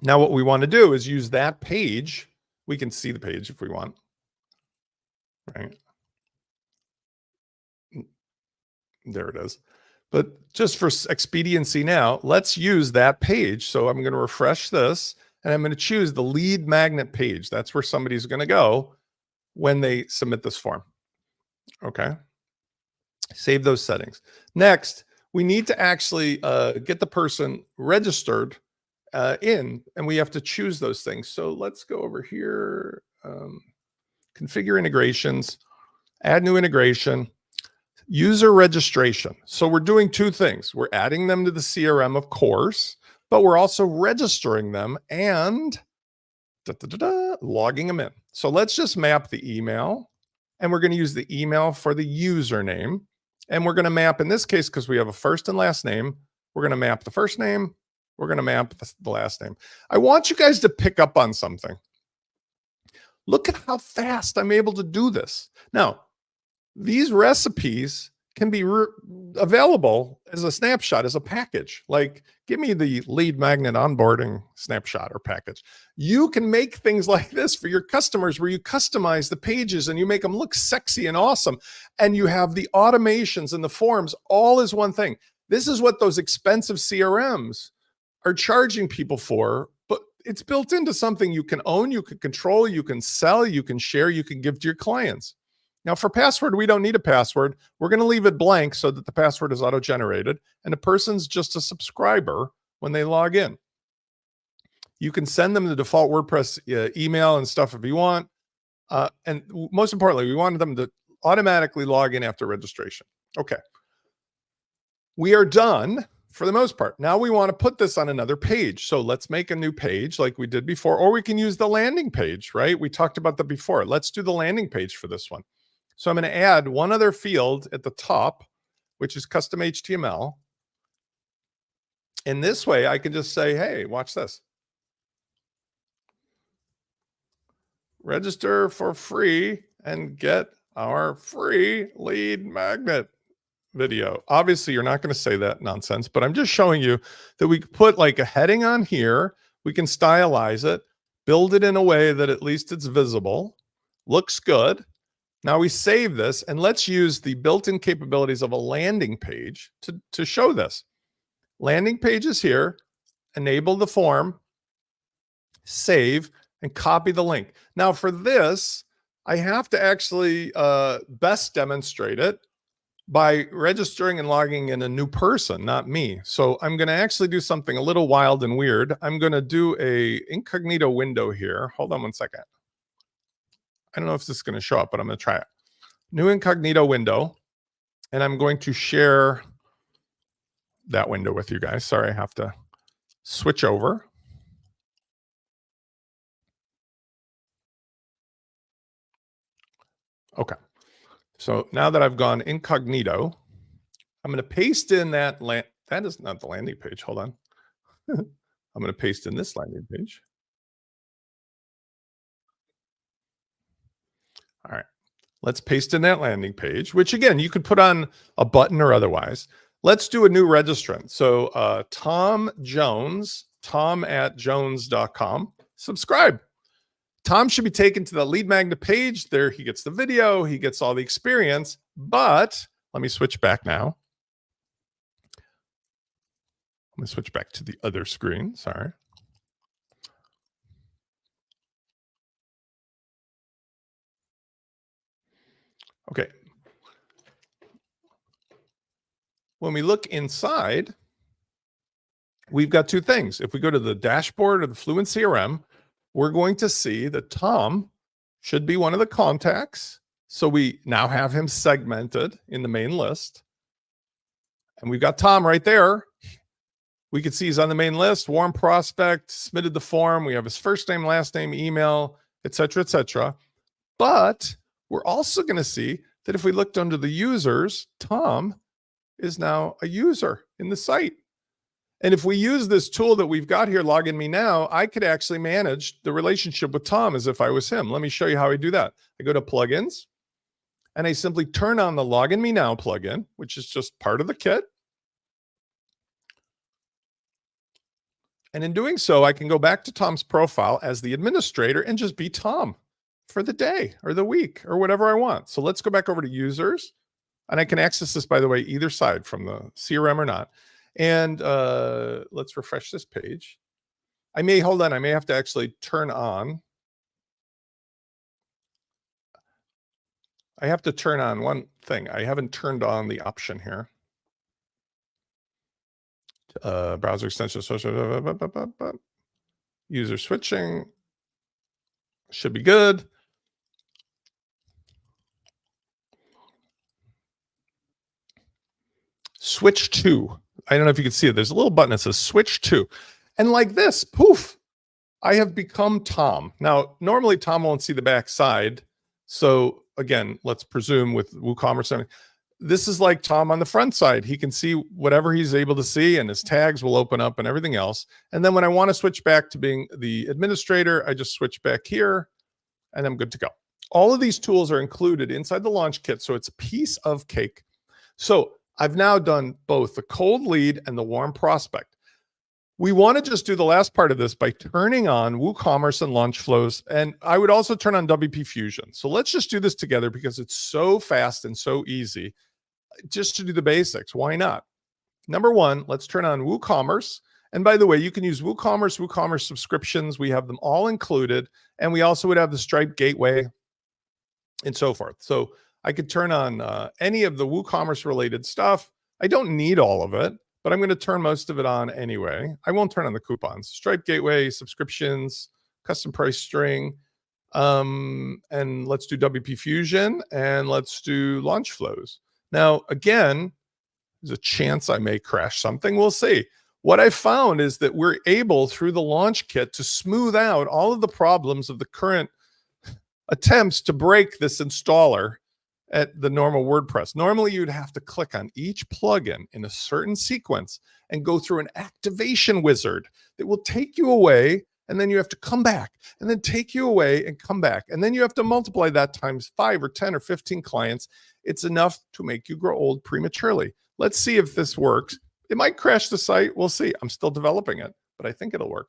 Now what we want to do is use that page. We can see the page if we want, right? There it is. But just for expediency now, let's use that page. So I'm going to refresh this and I'm going to choose the lead magnet page. That's where somebody's going to go when they submit this form. Okay. Save those settings. Next, we need to actually get the person registered in, and we have to choose those things. So let's go over here, configure integrations, add new integration, user registration. So we're doing two things. We're adding them to the CRM, of course, but we're also registering them and logging them in. So let's just map the email, and we're going to use the email for the username. And we're going to map, in this case, because we have a first and last name, we're going to map the first name. We're going to map the last name. I want you guys to pick up on something. Look at how fast I'm able to do this. Now, these recipes can be available as a snapshot, as a package. Like, give me the lead magnet onboarding snapshot or package. You can make things like this for your customers where you customize the pages and you make them look sexy and awesome. And you have the automations and the forms all as one thing. This is what those expensive CRMs are charging people for, but it's built into something you can own, you can control, you can sell, you can share, you can give to your clients. Now for password, we don't need a password. We're going to leave it blank so that the password is auto-generated and the person's just a subscriber when they log in. You can send them the default WordPress email and stuff if you want. And most importantly, we wanted them to automatically log in after registration. Okay. We are done for the most part. Now we want to put this on another page. So let's make a new page like we did before, or we can use the landing page, right? We talked about that before. Let's do the landing page for this one. So I'm going to add one other field at the top, which is custom HTML. In this way, I can just say, hey, watch this. Register for free and get our free lead magnet video. Obviously, you're not going to say that nonsense, but I'm just showing you that we put like a heading on here. We can stylize it, build it in a way that at least it's visible, looks good. Now we save this and let's use the built-in capabilities of a landing page to show this. Landing page is here, enable the form, save, and copy the link. Now for this, I have to actually best demonstrate it by registering and logging in a new person, not me. So I'm going to actually do something a little wild and weird. I'm going to do a incognito window here. Hold on one second. I don't know if this is going to show up, but I'm going to try it. New incognito window. And I'm going to share that window with you guys. Sorry, I have to switch over. Okay. So now that I've gone incognito, I'm going to paste in that that is not the landing page. Hold on. I'm going to paste in this landing page. All right. Let's paste in that landing page, which again, you could put on a button or otherwise. Let's do a new registrant. So Tom Jones, tom@jones.com. Subscribe. Tom should be taken to the Lead Magnet page. There he gets the video, he gets all the experience, but let me switch back now. Let me switch back to the other screen. Sorry. Okay. When we look inside, we've got two things. If we go to the dashboard of the Fluent CRM, we're going to see that Tom should be one of the contacts. So we now have him segmented in the main list. And we've got Tom right there. We can see he's on the main list, warm prospect, submitted the form. We have his first name, last name, email, et cetera, et cetera. But we're also going to see that if we looked under the users, Tom is now a user in the site. And if we use this tool that we've got here, Login Me Now, I could actually manage the relationship with Tom as if I was him. Let me show you how I do that. I go to plugins and I simply turn on the Login Me Now plugin, which is just part of the kit. And in doing so, I can go back to Tom's profile as the administrator and just be Tom for the day or the week or whatever I want. So let's go back over to users. And I can access this, by the way, either side from the CRM or not. And let's refresh this page. I may have to actually turn on. I have to turn on one thing. I haven't turned on the option here. Browser extension, social, user switching should be good. Switch to. I don't know if you can see it. There's a little button that says switch to. And like this, poof, I have become Tom. Now, normally Tom won't see the back side. So again, let's presume with WooCommerce, this is like Tom on the front side. He can see whatever he's able to see and his tags will open up and everything else. And then when I want to switch back to being the administrator, I just switch back here and I'm good to go. All of these tools are included inside the launch kit. So it's a piece of cake. So I've now done both the cold lead and the warm prospect. We want to just do the last part of this by turning on WooCommerce and launch flows. And I would also turn on WP Fusion. So let's just do this together because it's so fast and so easy. Just to do the basics, why not? Number one, let's turn on WooCommerce. And by the way, you can use WooCommerce subscriptions. We have them all included. And we also would have the Stripe gateway and so forth. So I could turn on any of the WooCommerce related stuff. I don't need all of it, but I'm going to turn most of it on anyway. I won't turn on the coupons. Stripe gateway, subscriptions, custom price string. And let's do WP Fusion and let's do launch flows. Now, again, there's a chance I may crash something. We'll see. What I found is that we're able, through the launch kit, to smooth out all of the problems of the current attempts to break this installer at the normal WordPress. Normally, you'd have to click on each plugin in a certain sequence and go through an activation wizard that will take you away, and then you have to come back, and then take you away and come back. And then you have to multiply that times 5 or 10 or 15 clients. It's enough to make you grow old prematurely. Let's see if this works. It might crash the site. We'll see. I'm still developing it, but I think it'll work.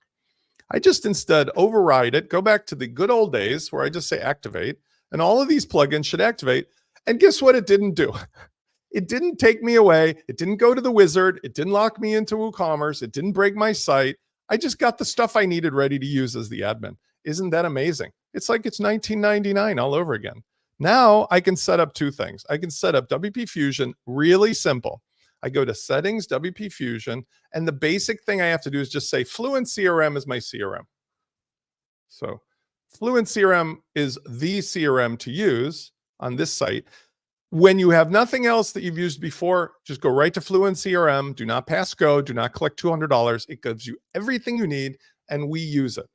I just instead override it, go back to the good old days where I just say activate, and all of these plugins should activate. And guess what it didn't do? It didn't take me away. It didn't go to the wizard. It didn't lock me into WooCommerce. It didn't break my site. I just got the stuff I needed ready to use as the admin. Isn't that amazing? It's like it's 1999 all over again. Now I can set up two things. I can set up WP Fusion, really simple. I go to settings, WP Fusion, and the basic thing I have to do is just say Fluent CRM is my CRM. So Fluent CRM is the CRM to use on this site. When you have nothing else that you've used before, just go right to Fluent CRM. Do not pass go. Do not collect $200. It gives you everything you need, and we use it.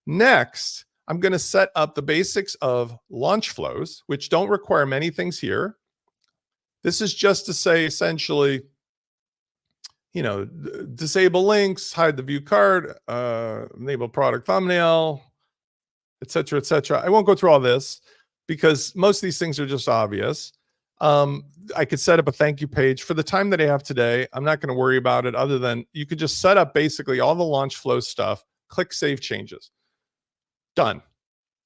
Next, I'm going to set up the basics of launch flows, which don't require many things here. This is just to say, essentially, you know, disable links, hide the view card, enable product thumbnail, et cetera, et cetera. I won't go through all this. because most of these things are just obvious. I could set up a thank you page for the time that I have today. I'm not going to worry about it other than you could just set up basically all the launch flow stuff, click save changes. Done.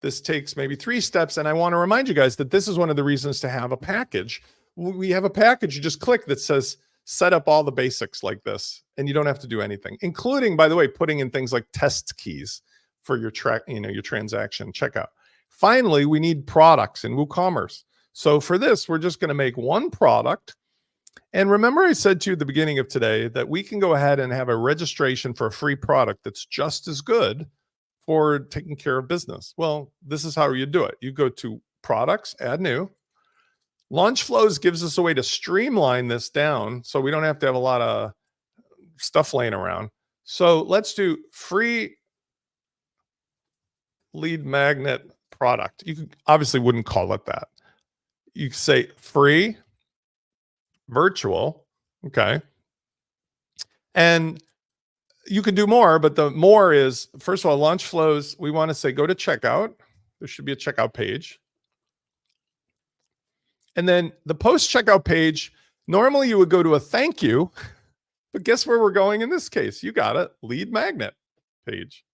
This takes maybe 3 steps. And I want to remind you guys that this is one of the reasons to have a package. We have a package you just click that says set up all the basics like this, and you don't have to do anything, including, by the way, putting in things like test keys for your your transaction checkout. Finally, we need products in WooCommerce. So for this, we're just going to make one product. And remember, I said to you at the beginning of today that we can go ahead and have a registration for a free product that's just as good for taking care of business. Well, this is how you do it. You go to products, add new. Launch Flows gives us a way to streamline this down so we don't have to have a lot of stuff laying around. So let's do free lead magnet product. You obviously wouldn't call it that. You say free virtual. Okay. And you can do more, but the more is, first of all, Launch Flows, we want to say go to checkout. There should be a checkout page. And then the post checkout page, normally you would go to a thank you, but guess where we're going in this case? You got it, lead magnet page.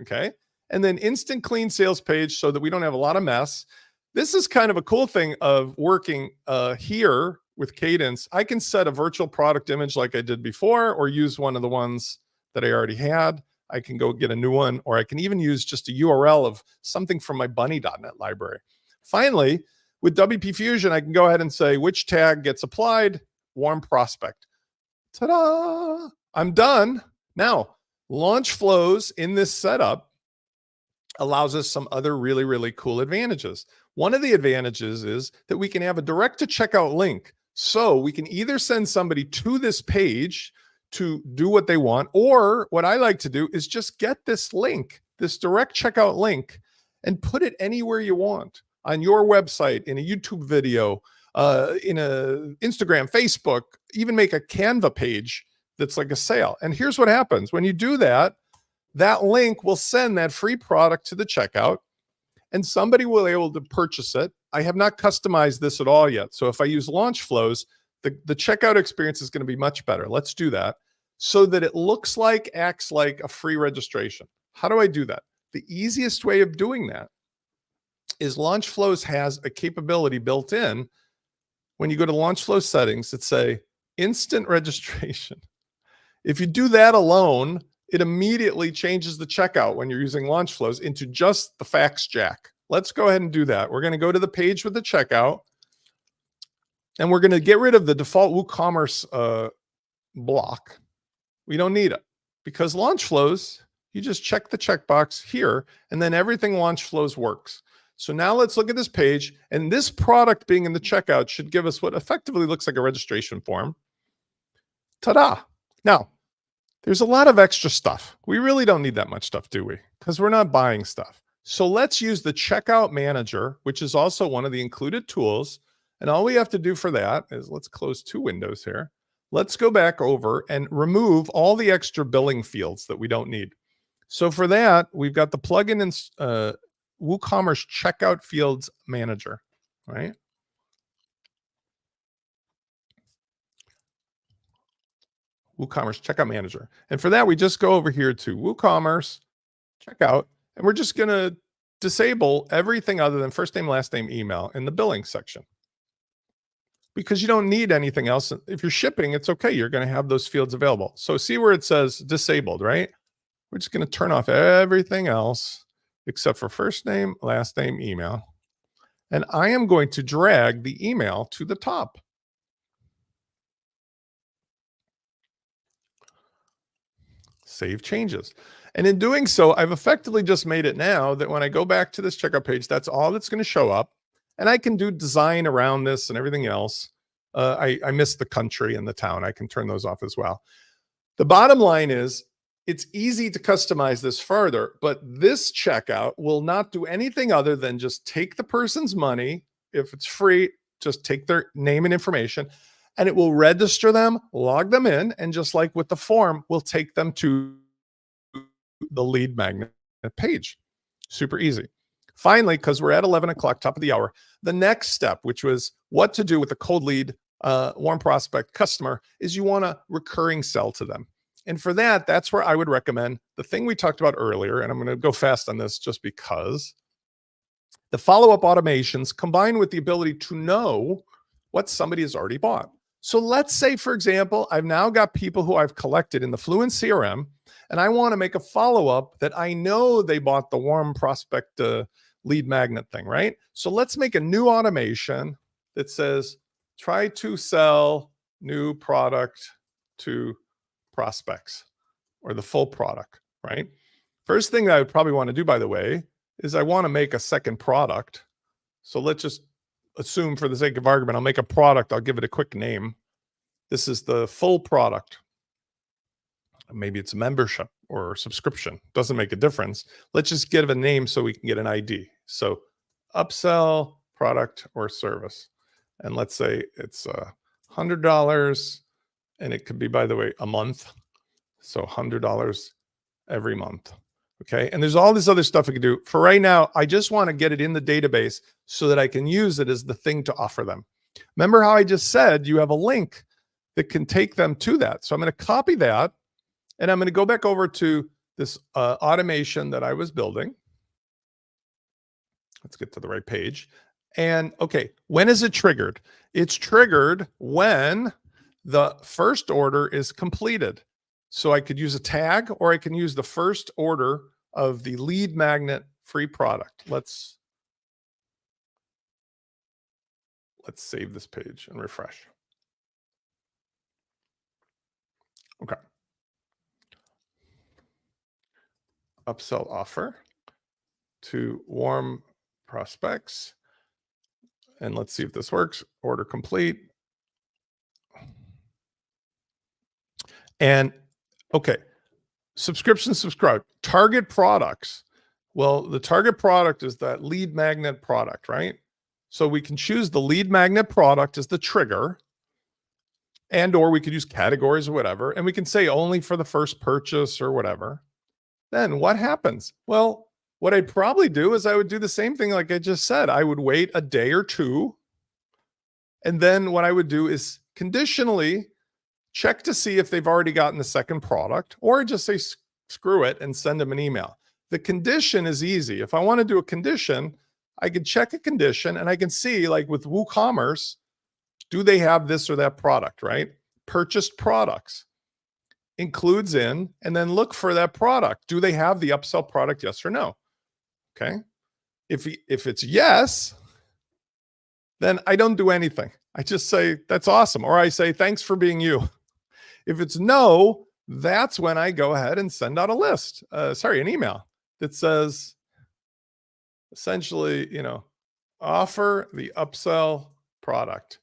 Okay. And then instant clean sales page so that we don't have a lot of mess. This is kind of a cool thing of working here with Kadence. I can set a virtual product image like I did before, or use one of the ones that I already had. I can go get a new one, or I can even use just a URL of something from my bunny.net library. Finally, with WP Fusion, I can go ahead and say which tag gets applied, warm prospect. Ta-da! I'm done. Now, Launch Flows in this setup allows us some other really, really cool advantages. One of the advantages is that we can have a direct to checkout link. So we can either send somebody to this page to do what they want, or what I like to do is just get this link, this direct checkout link, and put it anywhere you want on your website, in a YouTube video, in a Instagram, Facebook, even make a Canva page that's like a sale. And here's what happens when you do that. That link will send that free product to the checkout, and somebody will be able to purchase it. I have not customized this at all yet. So if I use Launch Flows, the checkout experience is going to be much better. Let's do that so that it looks like, acts like a free registration. How do I do that? The easiest way of doing that is Launch Flows has a capability built in. When you go to Launch Flow settings, it say instant registration. If you do that alone, it immediately changes the checkout when you're using Launch Flows into just the fax jack. Let's go ahead and do that. We're going to go to the page with the checkout, and we're going to get rid of the default WooCommerce block. We don't need it because Launch Flows, you just check the checkbox here, and then everything Launch Flows works. So now let's look at this page, and this product being in the checkout should give us what effectively looks like a registration form. Ta-da! Now, there's a lot of extra stuff. We really don't need that much stuff, do we? Because we're not buying stuff. So let's use the Checkout Manager, which is also one of the included tools. And all we have to do for that is, let's close 2 windows here. Let's go back over and remove all the extra billing fields that we don't need. So for that, we've got the plugin in WooCommerce Checkout Fields Manager, right? WooCommerce Checkout Manager. And for that, we just go over here to WooCommerce Checkout, and we're just going to disable everything other than first name, last name, email in the billing section. Because you don't need anything else. If you're shipping, it's okay. You're going to have those fields available. So see where it says disabled, right? We're just going to turn off everything else except for first name, last name, email. And I am going to drag the email to the top. Save changes. And in doing so, I've effectively just made it now that when I go back to this checkout page, that's all that's going to show up. And I can do design around this and everything else. I missed the country and the town. I can turn those off as well. The bottom line is it's easy to customize this further, but this checkout will not do anything other than just take the person's money. If it's free, just take their name and information, and it will register them, log them in, and just like with the form, we'll take them to the lead magnet page. Super easy. Finally, because we're at 11 o'clock, top of the hour, the next step, which was what to do with the cold lead, warm prospect customer, is you want a recurring sell to them. And for that, that's where I would recommend the thing we talked about earlier. And I'm going to go fast on this just because the follow-up automations combined with the ability to know what somebody has already bought. So let's say, for example, I've now got people who I've collected in the Fluent CRM, and I want to make a follow-up that I know they bought the warm prospect lead magnet thing, right? So let's make a new automation that says, try to sell new product to prospects, or the full product, right? First thing that I would probably want to do, by the way, is I want to make a second product. So let's just assume, for the sake of argument, I'll make a product. I'll give it a quick name. This is the full product. Maybe it's a membership or subscription. Doesn't make a difference. Let's just give a name so we can get an ID. So upsell product or service. And let's say it's $100. And it could be, by the way, a month. So $100 every month. Okay. And there's all this other stuff we can do. For right now, I just want to get it in the database so that I can use it as the thing to offer them. Remember how I just said you have a link that can take them to that. So I'm going to copy that. And I'm going to go back over to this automation that I was building. Let's get to the right page. And okay, when is it triggered? It's triggered when the first order is completed. So I could use a tag, or I can use the first order of the lead magnet free product. Let's save this page and refresh. Okay. Upsell offer to warm prospects. And let's see if this works. Order complete. And okay, subscription, subscribe, target products. Well, the target product is that lead magnet product, right? So we can choose the lead magnet product as the trigger, and or we could use categories or whatever, and we can say only for the first purchase or whatever. Then what happens? Well, what I'd probably do is I would do the same thing like I just said. I would wait a day or two, and then what I would do is conditionally check to see if they've already gotten the second product, or just say screw it and send them an email. The condition is easy. If I want to do a condition, I can check a condition and I can see, like with WooCommerce, do they have this or that product, right? Purchased products includes in, and then look for that product. Do they have the upsell product? Yes or no? Okay. If it's yes, then I don't do anything. I just say, that's awesome. Or I say, thanks for being you. If it's no, that's when I go ahead and send out a list, an email that says, essentially, offer the upsell product.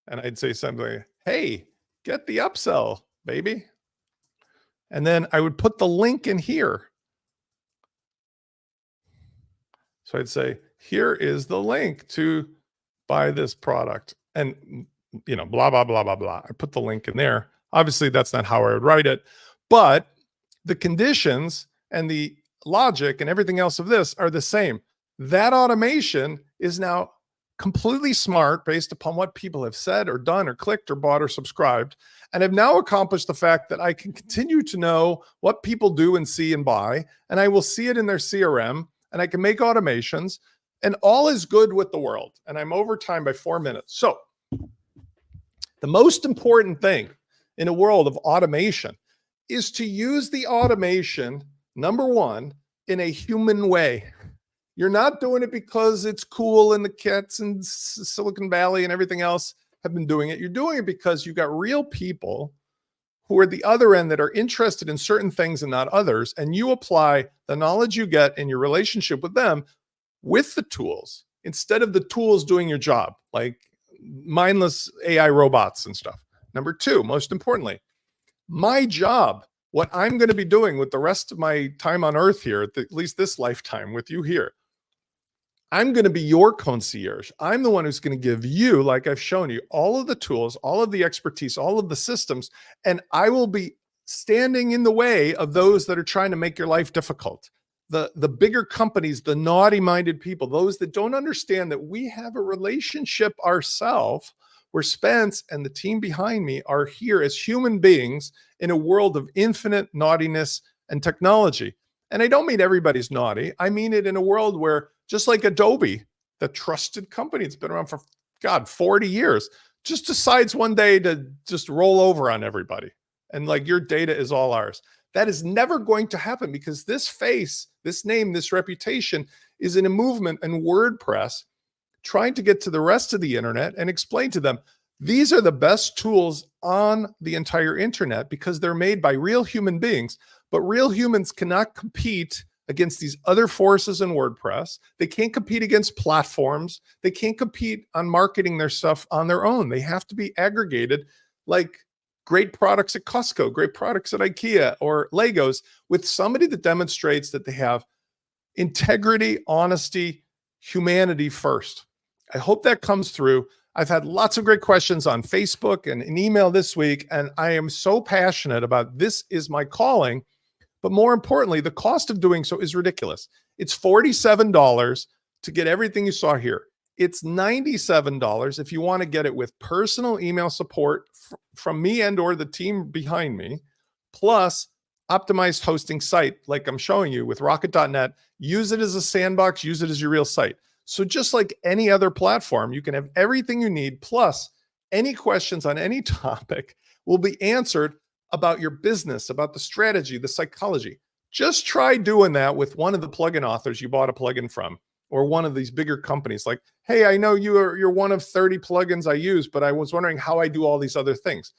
And I'd say something, hey, get the upsell, baby. And then I would put the link in here. So I'd say, here is the link to buy this product. And, blah, blah, blah, blah, blah. I put the link in there. Obviously, that's not how I would write it, but the conditions and the logic and everything else of this are the same. That automation is now completely smart based upon what people have said or done or clicked or bought or subscribed. And I've now accomplished the fact that I can continue to know what people do and see and buy, and I will see it in their CRM, and I can make automations, and all is good with the world. And I'm over time by 4 minutes. So the most important thing in a world of automation is to use the automation, number one, in a human way. You're not doing it because it's cool and the cats in Silicon Valley and everything else have been doing it. You're doing it because you've got real people who are the other end that are interested in certain things and not others. And you apply the knowledge you get in your relationship with them with the tools instead of the tools doing your job, like mindless AI robots and stuff. Number two, most importantly, my job, what I'm going to be doing with the rest of my time on earth here, at least this lifetime with you here, I'm going to be your concierge. I'm the one who's going to give you, like I've shown you, all of the tools, all of the expertise, all of the systems, and I will be standing in the way of those that are trying to make your life difficult. the bigger companies, the naughty-minded people, those that don't understand that we have a relationship ourselves where Spence and the team behind me are here as human beings in a world of infinite naughtiness and technology. And I don't mean everybody's naughty. I mean it in a world where, just like Adobe, the trusted company, it's been around for, God, 40 years, just decides one day to just roll over on everybody. And like, your data is all ours. That is never going to happen, because this face, this name, this reputation is in a movement in WordPress trying to get to the rest of the internet and explain to them, these are the best tools on the entire internet because they're made by real human beings. But real humans cannot compete against these other forces in WordPress. They can't compete against platforms. They can't compete on marketing their stuff on their own. They have to be aggregated, like great products at Costco, great products at IKEA or Legos, with somebody that demonstrates that they have integrity, honesty, humanity first. I hope that comes through. I've had lots of great questions on Facebook and an email this week, and I am so passionate about this is my calling. But more importantly, the cost of doing so is ridiculous. It's $47 to get everything you saw here. It's $97 if you want to get it with personal email support from me and or the team behind me, plus optimized hosting site like I'm showing you with rocket.net. Use it as a sandbox, use it as your real site. So just like any other platform, you can have everything you need, plus any questions on any topic will be answered about your business, about the strategy, the psychology. Just try doing that with one of the plugin authors you bought a plugin from, or one of these bigger companies. Like, hey, I know you're one of 30 plugins I use, but I was wondering how I do all these other things.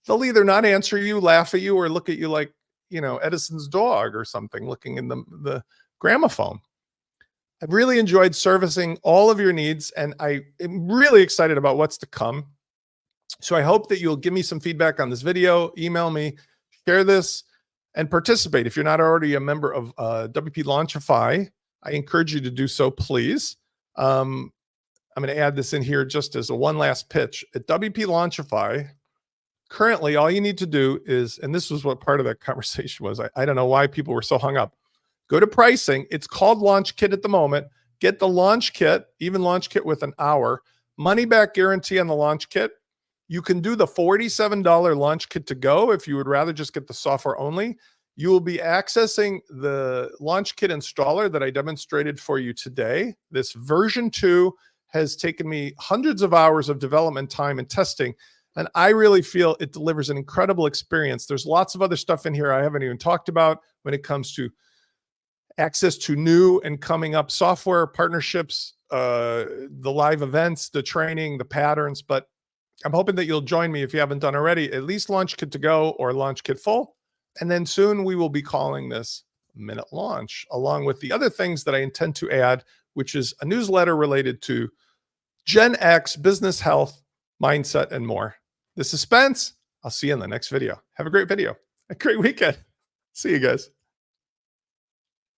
They'll either not answer you, laugh at you, or look at you like, you know, Edison's dog or something looking in the gramophone. I've really enjoyed servicing all of your needs, and I am really excited about what's to come. So I hope that you'll give me some feedback on this video, email me, share this, and participate. If you're not already a member of WP Launchify, I encourage you to do so, please. I'm going to add this in here just as a one last pitch. At WP Launchify, currently, all you need to do is, and this was what part of that conversation was, I don't know why people were so hung up. Go to pricing. It's called Launch Kit at the moment. Get the Launch Kit, even Launch Kit with an hour. Money back guarantee on the Launch Kit. You can do the $47 Launch Kit to go if you would rather just get the software only. You will be accessing the Launch Kit installer that I demonstrated for you today. This version 2 has taken me hundreds of hours of development time and testing, and I really feel it delivers an incredible experience. There's lots of other stuff in here I haven't even talked about when it comes to access to new and coming up software partnerships, the live events, the training, the patterns. But I'm hoping that you'll join me, if you haven't done already, at least Launch Kit to go or Launch Kit full. And then soon we will be calling this Minute Launch, along with the other things that I intend to add, which is a newsletter related to Gen X, business health, mindset, and more. This is Spence. I'll see you in the next video. Have a great video. A great weekend. See you guys.